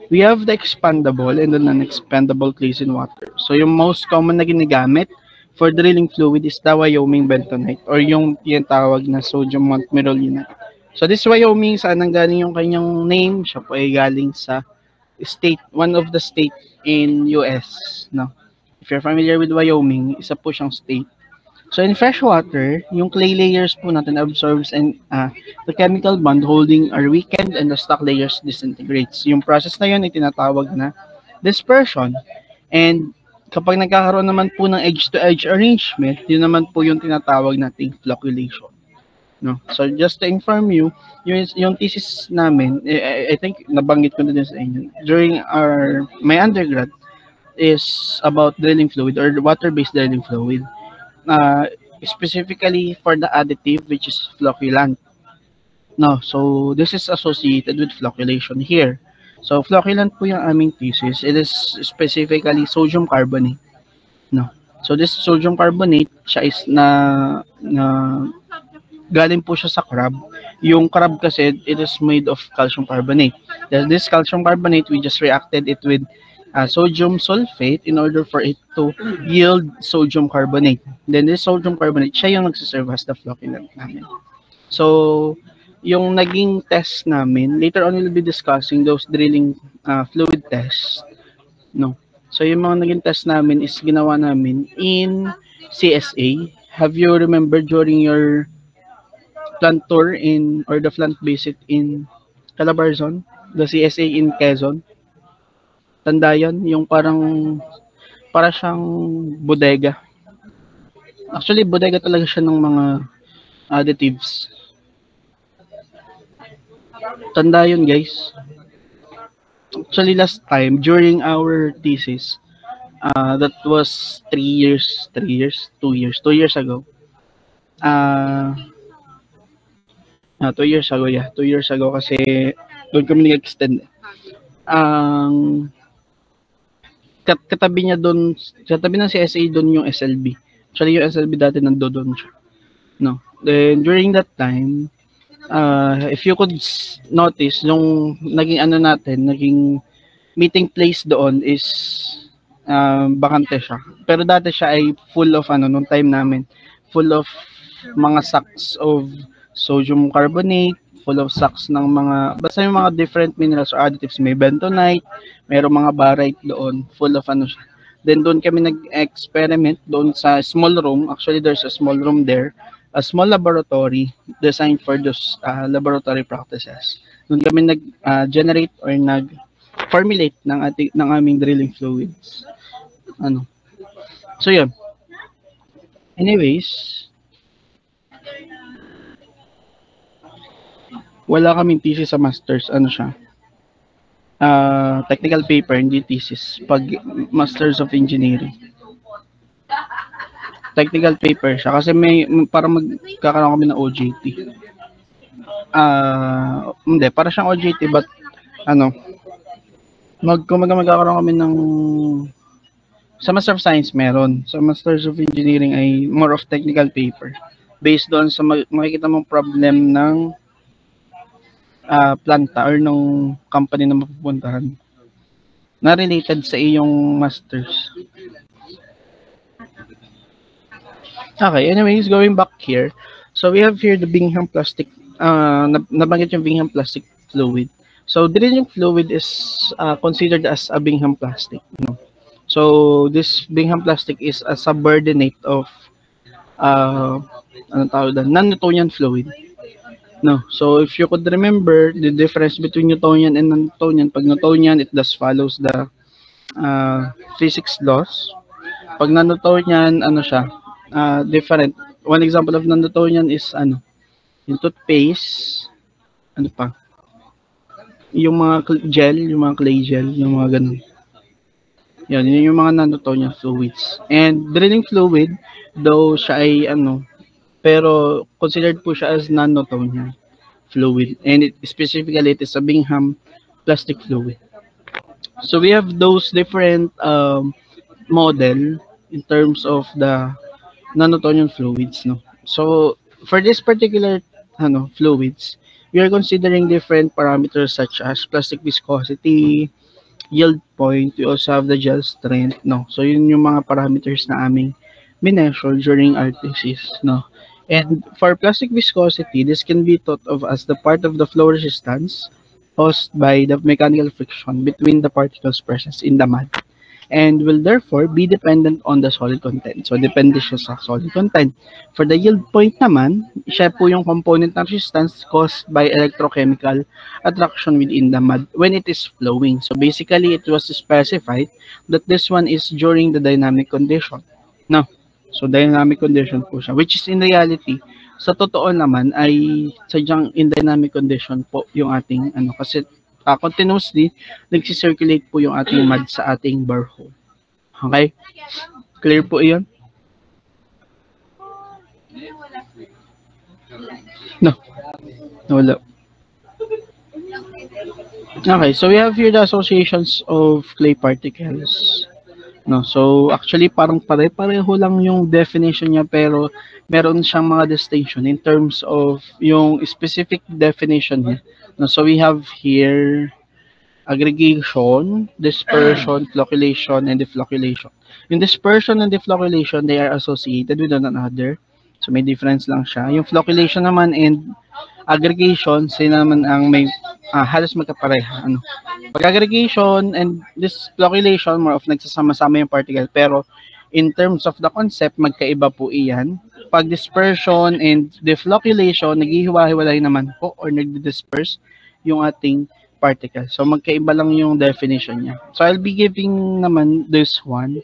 We have the expandable and the non-expandable clays in water. So yung most common na ginagamit for drilling fluid is the Wyoming bentonite or yung tinatawag na sodium montmorillonite. So this Wyoming, saan ang galing yung kanyang name? Siya po ay galing sa state, one of the state in US. No? If you're familiar with Wyoming, isa po siyang state. So in fresh water, yung clay layers po natin absorbs and the chemical bond holding are weakened and the stock layers disintegrates. Yung process na yun ay tinatawag na dispersion. And kapag nagkakaroon naman po ng edge-to-edge arrangement, yun naman po yung tinatawag nating flocculation. No? So just to inform you, yung thesis namin, I think nabanggit ko na din sa inyo, during my undergrad is about drilling fluid or water-based drilling fluid. Specifically for the additive, which is flocculant. No, so this is associated with flocculation here. So flocculant po yung aming thesis. It is specifically sodium carbonate. No, so this sodium carbonate, siya is galing po siya sa crab. Yung crab kasi, it is made of calcium carbonate. This calcium carbonate, we just reacted it with sodium sulfate in order for it to yield sodium carbonate. Then this sodium carbonate, siya yung nagsiserve as the flocculant namin. So, yung naging test namin, later on we'll be discussing those drilling fluid tests, no? So yung mga naging test namin is ginawa namin in CSA. Have you remember during your plant tour or the plant visit in Calabarzon, the CSA in Quezon? Tanda yun, yung para siyang bodega. Actually, bodega talaga siya ng mga additives. Tanda yun, guys. Actually, last time, during our thesis, that was 2 years ago. 2 years ago, yeah. 2 years ago kasi doon kami nag-extend. Katabi niya doon, katabi ng CSA doon yung SLB. Actually, yung SLB dati nandoon siya. No. Then, during that time, if you could notice, nung naging meeting place doon is bakante siya. Pero dati siya ay full of nung time namin, full of mga sacks of sodium carbonate, full of sacks ng basta yung mga different minerals or additives. May bentonite, mayroong mga barite doon, full of siya. Then doon kami nag-experiment doon sa small room. Actually, there's a small room there, a small laboratory designed for those laboratory practices. Doon kami nag-generate or nag-formulate ng aming drilling fluids. So yun. Anyways, wala kaming thesis sa masters. Siya? Technical paper, hindi thesis. Pag Masters of Engineering. Technical paper siya. Kasi para magkakaroon kami ng OJT. Hindi, para siyang OJT, but kung magkakaroon kami ng sa Master of Science meron. Sa Masters of Engineering ay more of technical paper. Based doon sa makikita mong problem ng planta or nung company na mapupuntahan na related sa iyong masters. Okay, anyways, going back here. So we have here the Bingham plastic, nabanggit yung Bingham plastic fluid. So drilling fluid is considered as a Bingham plastic. No? So this Bingham plastic is a subordinate of non-Newtonian fluid. No, so if you could remember the difference between Newtonian and non-Newtonian, pag Newtonian, it does follows the physics laws. Pag non-Newtonian, siya, different. One example of non-Newtonian is yung toothpaste, pa? Yung mga gel, yung mga clay gel, yung mga ganun. Yun yung mga non-Newtonian fluids. And drilling fluid, though siya ay pero considered po siya as non-Newtonian fluid. And specifically, it is a Bingham plastic fluid. So we have those different model in terms of the non-Newtonian fluids. No? So for this particular fluids, we are considering different parameters such as plastic viscosity, yield point. We also have the gel strength. No? So yun yung mga parameters na aming mineasure during our thesis. No? And for plastic viscosity, this can be thought of as the part of the flow resistance caused by the mechanical friction between the particles present in the mud, and will therefore be dependent on the solid content. So, depende siya sa solid content. For the yield point naman, siya po yung component ng resistance caused by electrochemical attraction within the mud when it is flowing. So, basically, it was specified that this one is during the dynamic condition. No? So, dynamic condition po siya, which is in reality, sa totoo naman ay sadyang in dynamic condition po yung ating kasi continuously nagsi-circulate po yung ating mud sa ating borehole. Okay? Clear po iyon? No. Wala. Okay, so we have here the associations of clay particles. No, so actually parang pare-pareho lang yung definition niya, pero meron siyang mga distinction in terms of yung specific definition niya. No, so we have here aggregation, dispersion, flocculation, and deflocculation. Yung dispersion and deflocculation, they are associated with one another. So may difference lang siya. Yung flocculation naman and aggregation, sila naman ang may halos magkapareha. Ano? Pag aggregation and this flocculation, more of nagsasama-sama yung particle. Pero in terms of the concept, magkaiba po iyan. Pag dispersion and deflocculation, naghihiwa-hiwalay naman po or nagdi-disperse yung ating particle. So magkaiba lang yung definition niya. So I'll be giving naman this one.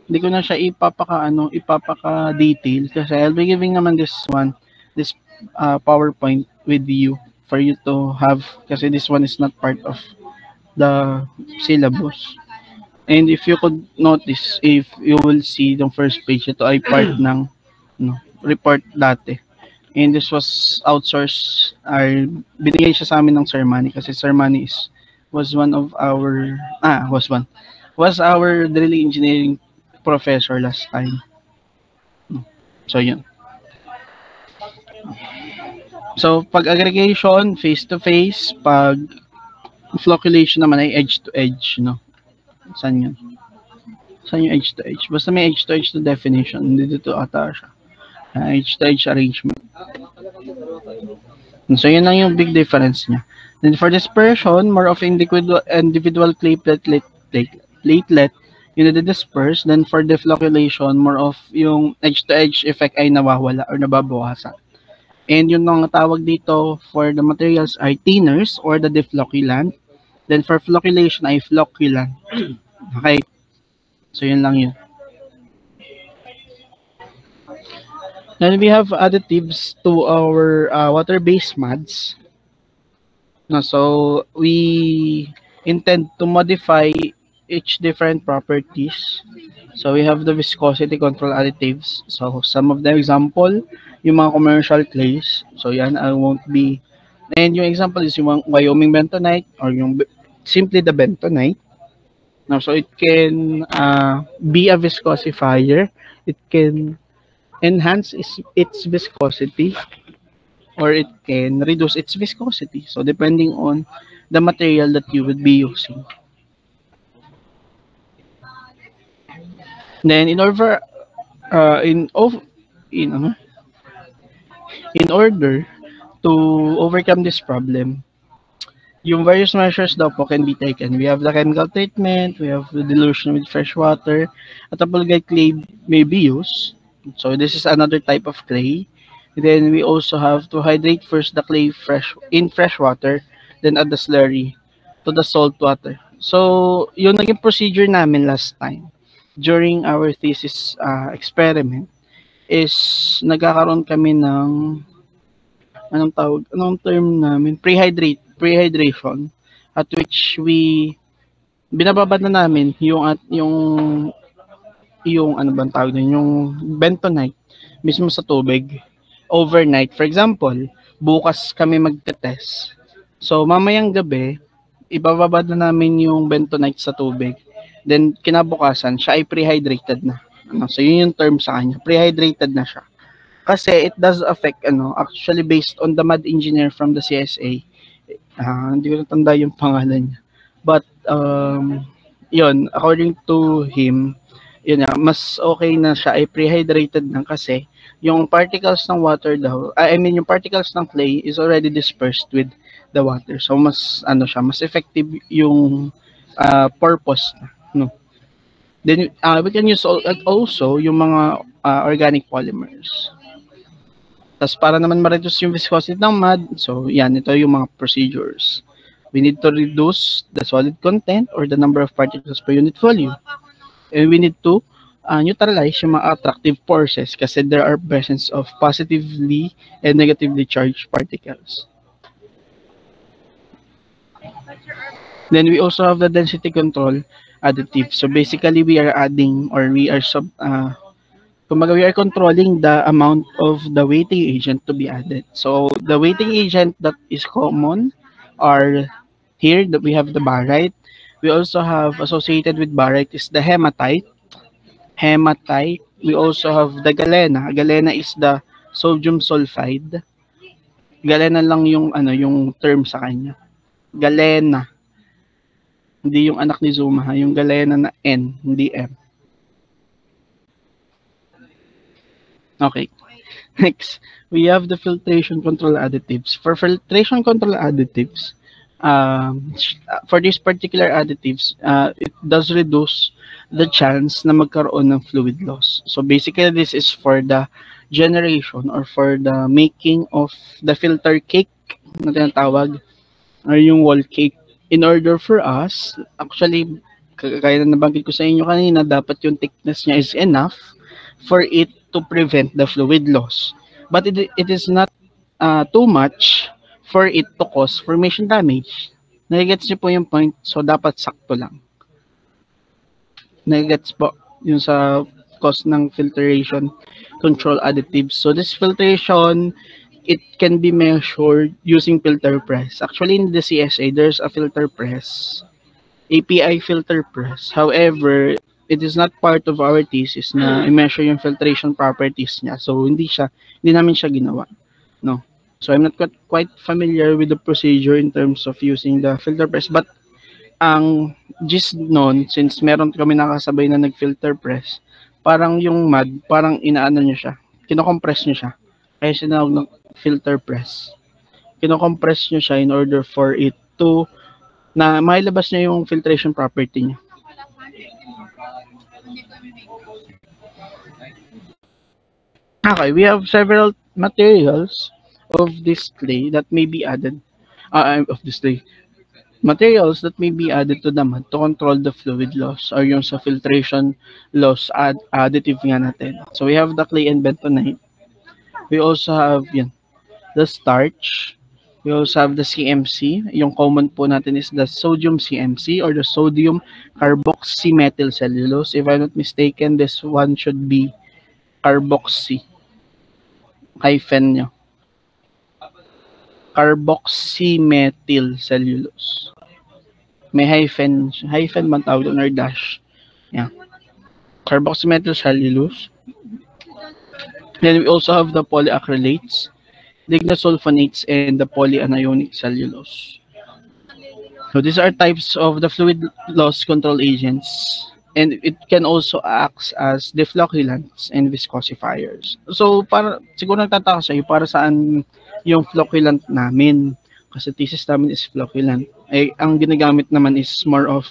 Hindi ko na siya ipapaka-detail kasi I'll be giving naman this one, this PowerPoint with you for you to have kasi this one is not part of the syllabus. And if you could notice, if you will see the first page, ito ay part ng report dati. And this was outsourced, binigay siya sa amin ng Sir Manny kasi Sir Manny was our drilling engineering professor last time. So yun. So pag aggregation, face to face, pag flocculation naman ay edge to edge, no? Saan yun? Saan yung edge to edge? Basta may edge to edge na definition, hindi dito ata siya. Edge to edge arrangement. So yun lang yung big difference niya. Then for dispersion, more of individual platelet yung nade-disperse. Then for deflocculation, more of yung edge-to-edge effect ay nawawala or nababawasan. And yung mga tawag dito for the materials ay thinners or the deflocculant. Then for flocculation ay flocculant. Okay. So yun lang yun. Then we have additives to our water-based MADs. So we intend to modify each different properties. So we have the viscosity control additives. So some of the example, yung mga commercial clays. So yan, I won't be. And yung example is yung Wyoming bentonite or yung simply the bentonite. Now, so it can be a viscosifier. It can enhance its viscosity or it can reduce its viscosity. So depending on the material that you would be using. Then in order to overcome this problem, yung various measures daw po can be taken. We have the chemical treatment, we have the dilution with fresh water, at a apologite clay may be used. So this is another type of clay. Then we also have to hydrate first the clay in fresh water, then add the slurry to the salt water. So yung naging procedure namin last time during our thesis experiment is nagkakaroon kami ng anong term namin, prehydration, at which we binababad na namin yung ano bang tawag doon, yung bentonite mismo sa tubig overnight. For example, bukas kami magte-test. So mamayang gabi, ibababad na namin yung bentonite sa tubig. Then kinabukasan, siya ay prehydrated na. So yun yung term sa kanya, prehydrated na siya. Kasi it does affect, actually based on the MAD engineer from the CSA. Hindi ko natanda yung pangalan niya. But, yun, according to him, yun na, mas okay na siya ay prehydrated na kasi yung particles ng water daw, yung particles ng clay is already dispersed with the water. So, mas effective yung purpose na. No. Then, we can use also yung mga organic polymers. Tapos para naman ma-reduce yung viscosity ng MAD, so yan, ito yung mga procedures. We need to reduce the solid content or the number of particles per unit volume. And we need to neutralize yung mga attractive forces kasi there are presence of positively and negatively charged particles. Then we also have the density control additive. So basically we are adding or we are we are controlling the amount of the weighting agent to be added. So the weighting agent that is common are here that we have the barite. We also have associated with barite is the hematite. We also have the galena. Galena is the sodium sulfide. Galena lang yung yung term sa kanya. Galena. Hindi yung anak ni Zuma, yung galena na N, hindi M. Okay. Next, we have the filtration control additives. For filtration control additives, for these particular additives, it does reduce the chance na magkaroon ng fluid loss. So basically, this is for the generation or for the making of the filter cake na tinatawag or yung wall cake. In order for us, actually, kagaya na nabanggit ko sa inyo kanina, dapat yung thickness niya is enough for it to prevent the fluid loss. But it is not too much for it to cause formation damage. Nagigets niyo po yung point, so dapat sakto lang. Nagigets po yung sa cause ng filtration control additives. So this filtration, it can be measured using filter press. Actually, in the CSA, there's a filter press, API filter press. However, it is not part of our thesis na i-measure yung filtration properties niya. So, hindi namin siya ginawa. No. So, I'm not quite familiar with the procedure in terms of using the filter press. But, ang gist nun, since meron kami nakasabay na nag-filter press, parang yung mud, parang inaano nyo siya. Kino-compress nyo siya. Kaya sinawag ng filter press. Kino-compress nyo siya in order for it to, na mailabas niya yung filtration property niya. Okay, we have several materials of this clay that may be added, materials that may be added to the mud to control the fluid loss or yung sa filtration loss additive nga natin. So we have the clay and bentonite. We also have the starch. We also have the CMC. Yung common po natin is the sodium CMC or the sodium carboxymethyl cellulose. If I'm not mistaken, this one should be carboxy. Hyphen nyo. Carboxymethyl cellulose. May hyphen man tawag doon or dash. Yeah. Carboxymethyl cellulose. Then we also have the polyacrylates, lignosulfonates, and the polyanionic cellulose. So these are types of the fluid loss control agents, and it can also act as deflocculants and viscosifiers. So siguro nagtataka sa iyo para saan yung flocculant namin, kasi thesis namin is flocculant. Ang ginagamit naman is more of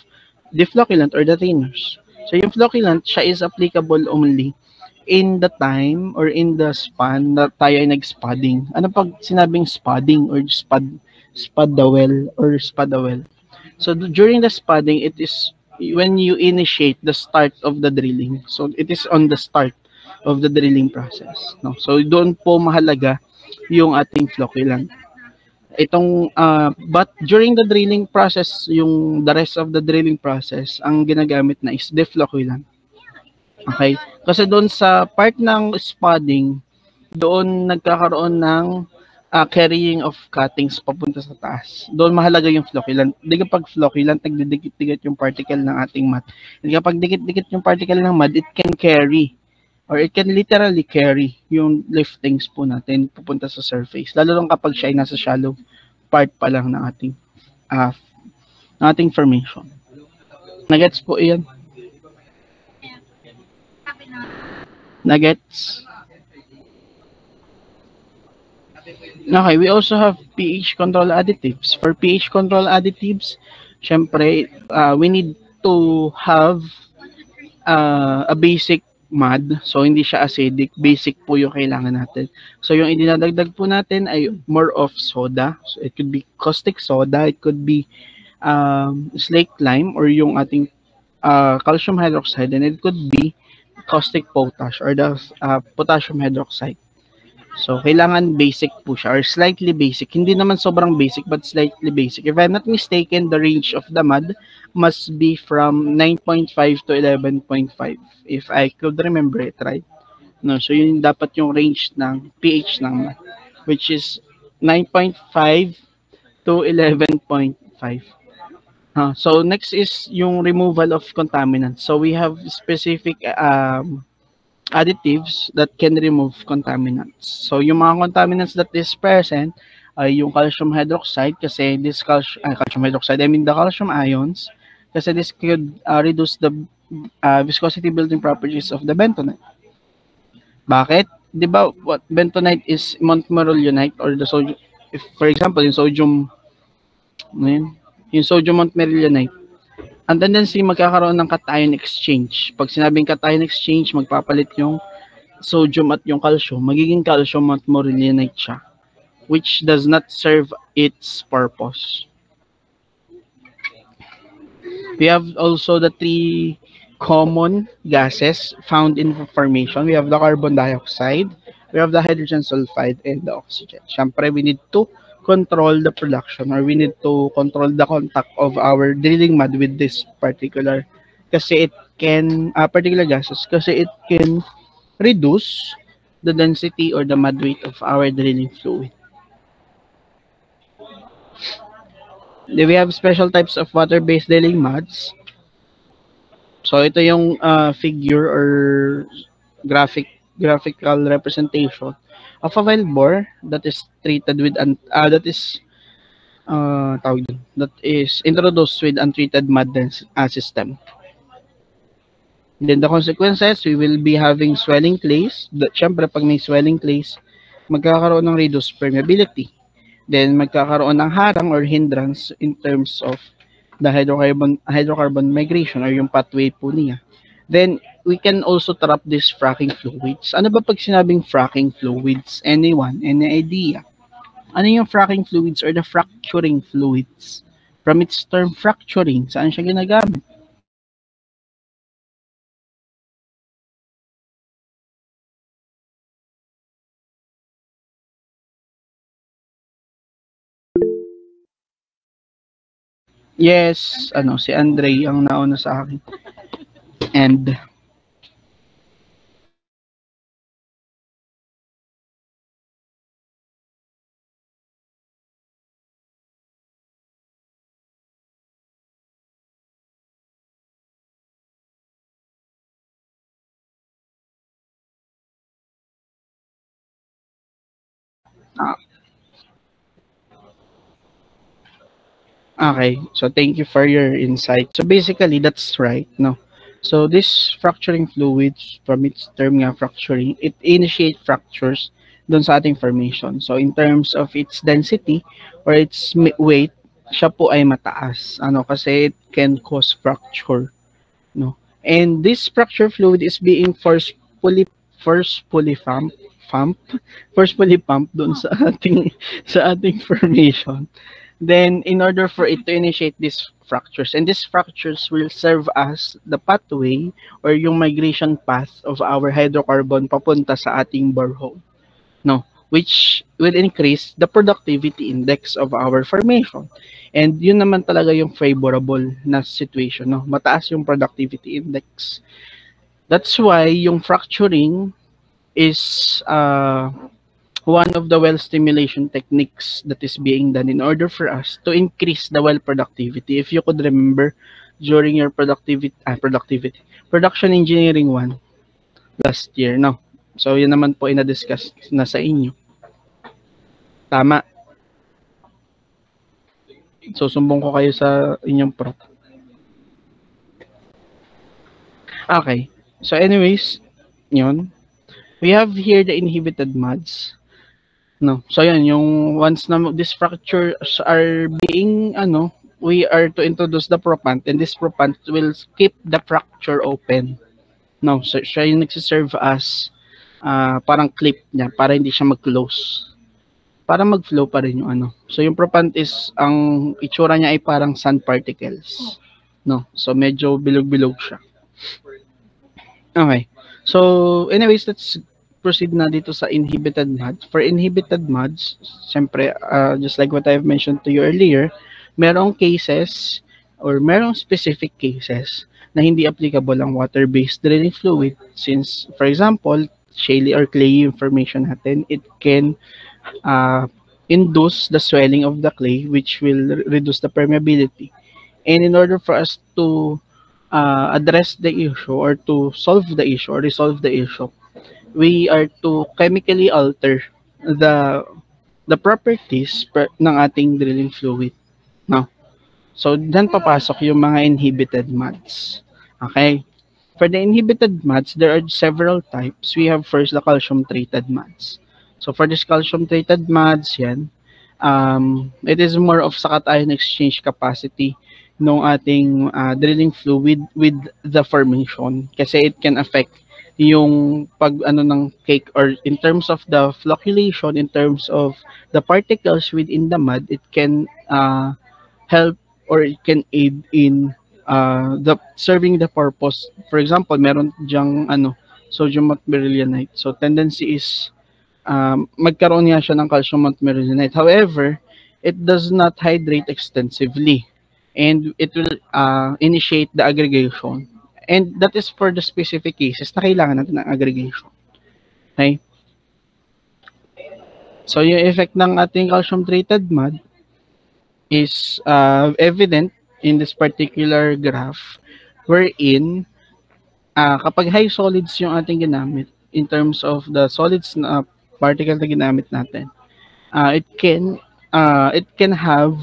deflocculant or the thinners. So yung flocculant, siya is applicable only in the time or in the span na tayo ay nag-spudding. Ano pag sinabing spudding or spud the well or spud the well? So during the spudding, it is when you initiate the start of the drilling. So it is on the start of the drilling process. No? So doon po mahalaga yung ating flocculant. But during the drilling process, yung the rest of the drilling process, ang ginagamit na is deflocculant. Okay? Kasi doon sa part ng spudding, doon nagkakaroon ng carrying of cuttings papunta sa taas. Doon mahalaga yung flocculant. Di kapag flocculant, nagdidikit-dikit yung particle ng ating mud. And kapag dikit-dikit yung particle ng mud, it can carry or it can literally carry yung liftings po natin pupunta sa surface. Lalo lang kapag siya ay nasa shallow part pa lang ng ating formation. Nagets po iyan? Nuggets. Okay, we also have pH control additives. For pH control additives, syempre, we need to have a basic mud. So, hindi siya acidic. Basic po yung kailangan natin. So, yung idinadagdag po natin ay more of soda. So, it could be caustic soda. It could be slaked lime or yung ating calcium hydroxide. And it could be caustic potash or the potassium hydroxide. So, kailangan basic po siya or slightly basic. Hindi naman sobrang basic but slightly basic. If I'm not mistaken, the range of the mud must be from 9.5 to 11.5 if I could remember it right. No, so yun dapat yung range ng pH ng mud, which is 9.5 to 11.5. So next is yung removal of contaminants. So we have specific additives that can remove contaminants. So yung mga contaminants that is present ay yung calcium hydroxide, kasi this calcium hydroxide, I mean the calcium ions, kasi this could reduce the viscosity building properties of the bentonite. Bakit? di ba, what bentonite is montmorillonite or the sodium, if for example, yung sodium, ano yun? Yung sodium montmorillonite, ang tendency magkakaroon ng cation exchange. Pag sinabing cation exchange, magpapalit yung sodium at yung calcium, magiging calcium montmorillonite siya, which does not serve its purpose. We have also the three common gases found in formation. We have the carbon dioxide, we have the hydrogen sulfide, and the oxygen. Siyempre, we need to control the production, or we need to control the contact of our drilling mud with this particular, kasi it can, particular gases, kasi it can reduce the density or the mud weight of our drilling fluid. Then we have special types of water-based drilling muds. So ito yung figure or graphical representation of a well bore that is treated with that is introduced with untreated mud system. Then the consequences, we will be having swelling clays. Siyempre, pag may swelling clays, magkakaroon ng reduced permeability. Then magkakaroon ng harang or hindrance in terms of the hydrocarbon migration or yung pathway po niya. Then we can also trap these fracking fluids. Ano ba pag sinabing fracking fluids? Anyone? Any idea? Ano yung fracking fluids or the fracturing fluids? From its term fracturing, saan siya ginagamit? Yes, si Andre ang nauna sa akin. And okay, so thank you for your insight. So basically, that's right, no? So this fracturing fluids, from its term nga fracturing, it initiate fractures dun sa ating formation. So in terms of its density or its weight, siya po ay mataas. Kasi it can cause fracture, no? And this fracture fluid is being forcefully pumped dun sa ating formation. Then, in order for it to initiate these fractures, and these fractures will serve as the pathway or yung migration path of our hydrocarbon papunta sa ating borehole, no? Which will increase the productivity index of our formation. And yun naman talaga yung favorable na situation, no? Mataas yung productivity index. That's why yung fracturing is one of the well stimulation techniques that is being done in order for us to increase the well productivity. If you could remember during your production engineering 1 last year, no? So yun naman po ina-discuss na sa inyo. Tama. So sumbong ko kayo sa inyong prop. Okay. So anyways, yun. We have here the inhibited muds. No. So yan, yung once na these fractures are being we are to introduce the propant, and this propant will keep the fracture open. No, so siya yung nagsiserve as parang clip niya para hindi siya mag-close. Para mag-flow pa rin yung So yung propant is, ang itsura niya ay parang sand particles. No. So medyo bilog-bilog siya. Okay. So anyways, let's proceed na dito sa inhibited muds. For inhibited muds, syempre, just like what I've mentioned to you earlier, merong cases or merong specific cases na hindi applicable ang water-based drilling fluid, since, for example, shaly or clayey formation natin, it can induce the swelling of the clay, which will reduce the permeability. And in order for us to address the issue or to solve the issue or resolve the issue, we are to chemically alter the properties ng ating drilling fluid. No? So, dyan papasok yung mga inhibited muds. Okay? For the inhibited MADs, there are several types. We have first the calcium-treated MADs. So for this calcium-treated MADs, yan, it is more of sa cation exchange capacity ng ating drilling fluid with the formation kasi it can affect yung pag ano ng cake, or in terms of the flocculation, in terms of the particles within the mud, it can help, or it can aid in the serving the purpose. For example, meron diyang sodium mercurylate. So tendency is magkaroon niya siya ng calcium mercurylate. However, it does not hydrate extensively and it will initiate the aggregation. And that is for the specific cases na kailangan natin ng aggregation. Okay? So yung effect ng ating calcium-treated mud is evident in this particular graph wherein kapag high solids yung ating ginamit in terms of the solids na particle na ginamit natin, it can have,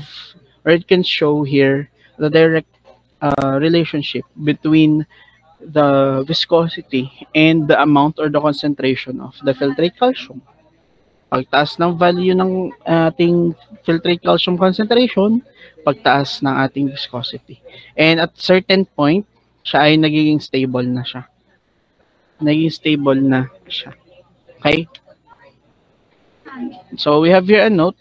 or it can show here the direct relationship between the viscosity and the amount or the concentration of the filtrate calcium. Pagtaas ng value ng ating filtrate calcium concentration, pagtaas ng ating viscosity. And at certain point, siya ay nagiging stable na siya. Okay? So we have here a note.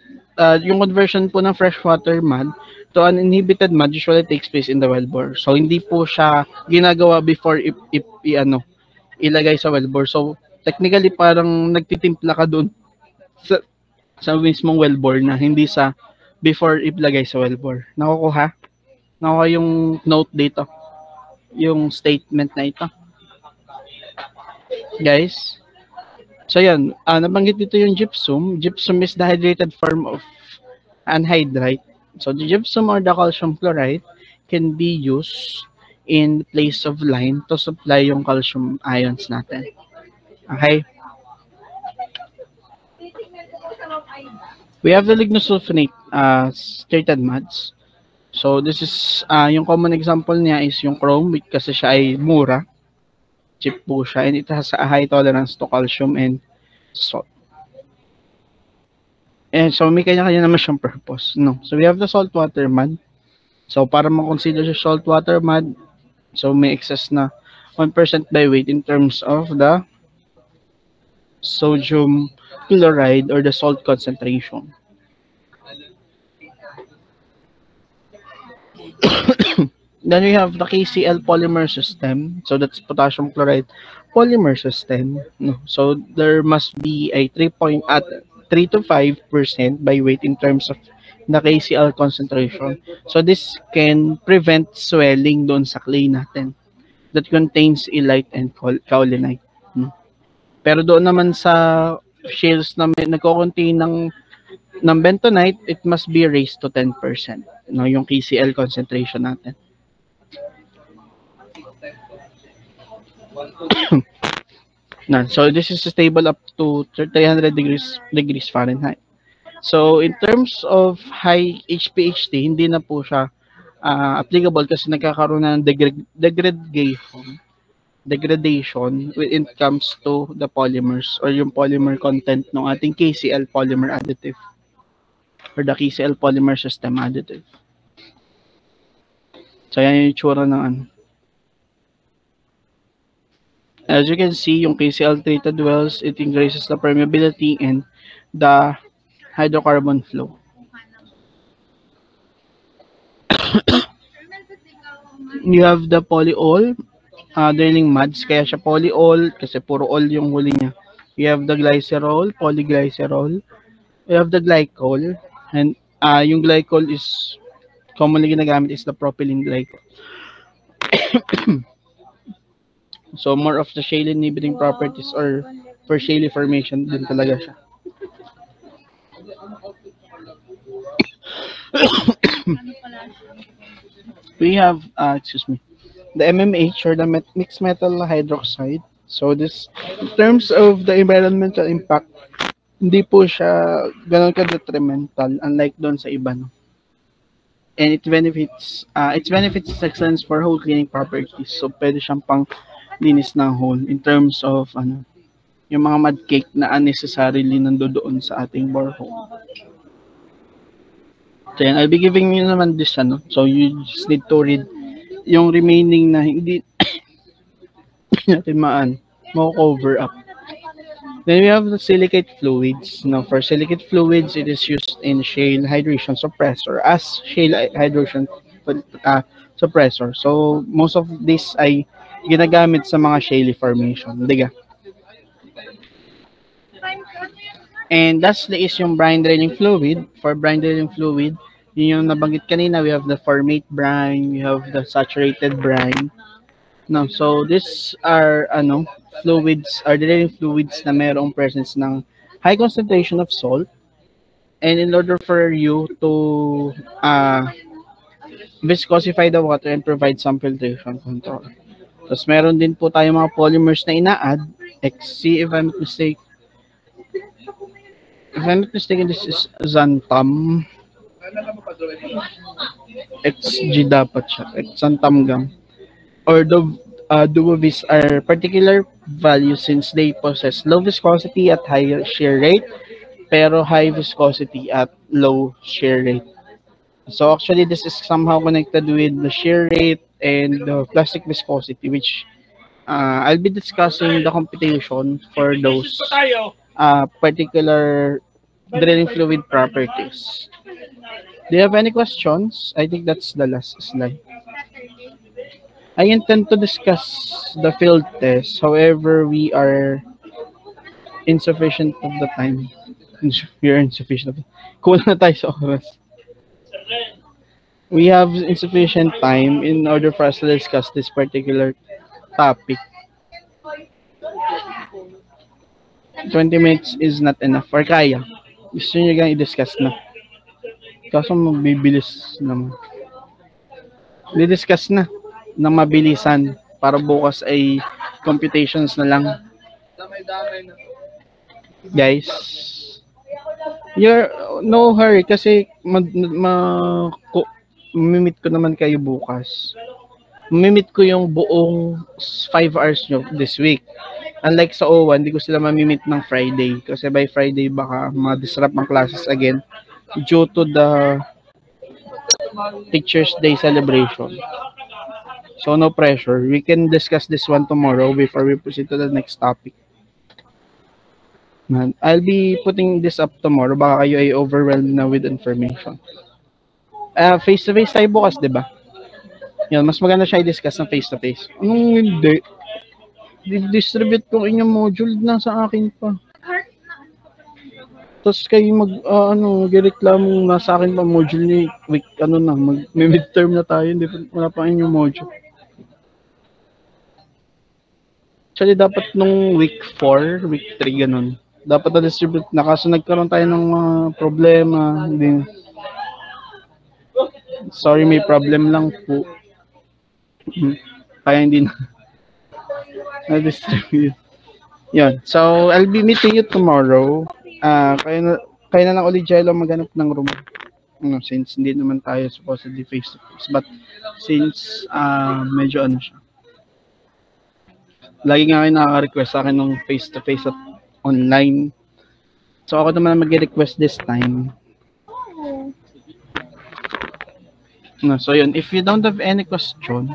Yung conversion po ng freshwater mud to an inhibited mud usually takes place in the wellbore. So hindi po siya ginagawa before ilagay sa wellbore. So technically parang nagtitimpla ka doon sa mismong wellbore na hindi sa before ilagay sa wellbore. Nakukuha yung note dito. Yung statement na ito. Guys. So yan, nabanggit dito yung gypsum. Gypsum is the hydrated form of anhydrite. So the gypsum or the calcium chloride can be used in place of lime to supply yung calcium ions natin. Okay? We have the lignosulfonate treated muds. So this is yung common example niya is yung chrome kasi siya ay mura. Cheap po siya, and it has a high tolerance to calcium and salt. And so may kanya-kanya naman siyang purpose. No. So we have the saltwater mud. So para ma-consider siya saltwater mud, so may excess na 1% by weight in terms of the sodium chloride or the salt concentration. Then we have the KCl polymer system. So that's potassium chloride polymer system. No. So there must be a 3 to 5% by weight in terms of the KCl concentration. So this can prevent swelling doon sa clay natin that contains illite and kaolinite. No. Pero doon naman sa shales na nagko-contain ng bentonite, it must be raised to 10%. No, yung KCl concentration natin. So this is stable up to 300 degrees Fahrenheit. So in terms of high HPHT, hindi na po siya applicable kasi nagkakaroon ng degradation when it comes to the polymers or yung polymer content ng ating KCl polymer additive or the KCl polymer system additive. So yan yung itsura ng As you can see, yung KCl treated wells, it increases the permeability and the hydrocarbon flow. You have the polyol drilling muds, kaya siya polyol kasi puro ol yung huli niya. You have the glycerol, polyglycerol. You have the glycol, and yung glycol is commonly ginagamit is the propylene glycol. So more of the shale inhibiting properties or for shale formation din talaga siya. We have the MMH or the mixed metal hydroxide. So this, in terms of the environmental impact, hindi po siya ganun ka-detrimental unlike doon sa iba, no? And its benefits is excellent for whole cleaning properties. So pwede siyang pang linis ng hole in terms of yung mga mud cake na unnecessarily nandoon sa ating borehole. So yan, I'll be giving you naman this so you just need to read yung remaining na hindi natin cover up. Then we have the silicate fluids. Now, for silicate fluids, it is used in shale hydration suppressor as shale hydration suppressor. So, most of this ay ginagamit sa mga shale formation. Diga. And lastly is yung brine draining fluid. For brine draining fluid, yun yung nabanggit kanina, we have the formate brine, we have the saturated brine. No, so these are fluids, are draining fluids na mayroong presence ng high concentration of salt. And in order for you to viscosify the water and provide some filtration control. Tapos meron din po tayo mga polymers na ina-add. See if I'm not mistaken. If I'm not mistaken, this is xanthan. XG dapat siya. Xanthan gum. Or Duovis are particular values since they possess low viscosity at high shear rate, pero high viscosity at low shear rate. So actually, this is somehow connected with the shear rate and the plastic viscosity, which I'll be discussing the computation for those particular draining fluid properties. Do you have any questions? I think that's the last slide. I intend to discuss the field test. However, we are insufficient of the time. We are insufficient. Kulang na tayo sa oras. We have insufficient time in order for us to discuss this particular topic. 20 minutes is not enough. Or kaya. Gusto nyo gang i-discuss na. Kaso mabibilis naman. I-discuss na ng mabilisan para bukas ay computations na lang. Guys, you're no hurry kasi mamimit ko naman kayo bukas. Mamimit ko yung buong 5 hours nyo this week. Unlike sa O1, hindi ko sila mamimit ng Friday kasi by Friday baka ma-disrupt ang classes again due to the Teachers' Day celebration. So no pressure. We can discuss this one tomorrow before we proceed to the next topic. I'll be putting this up tomorrow. Baka kayo ay overwhelmed na with information. Face-to-face tayo bukas, di ba? Yan, mas maganda siya i-discuss ng face-to-face. Anong hindi? Distribute ko inyong module na sa akin pa. Tapos kayo mag-reklamo nasa akin pa module ni week, mag-midterm na tayo, hindi wala pa inyong module. Actually, dapat nung week 4, week 3, ganun. Dapat na-distribute na kaso nagkaroon tayo ng problema. Hindi. Sorry, may problem lang po. Kaya hindi na-distribute. Yan. So, I'll be meeting you tomorrow. Kaya na lang ulit Jello maghanap ng room. Since hindi naman tayo supposedly face-to-face. But, since medyo siya. Lagi nga kayo nakaka-request sa akin ng face-to-face at online. So, ako naman mag-request this time. So, yun. If you don't have any question,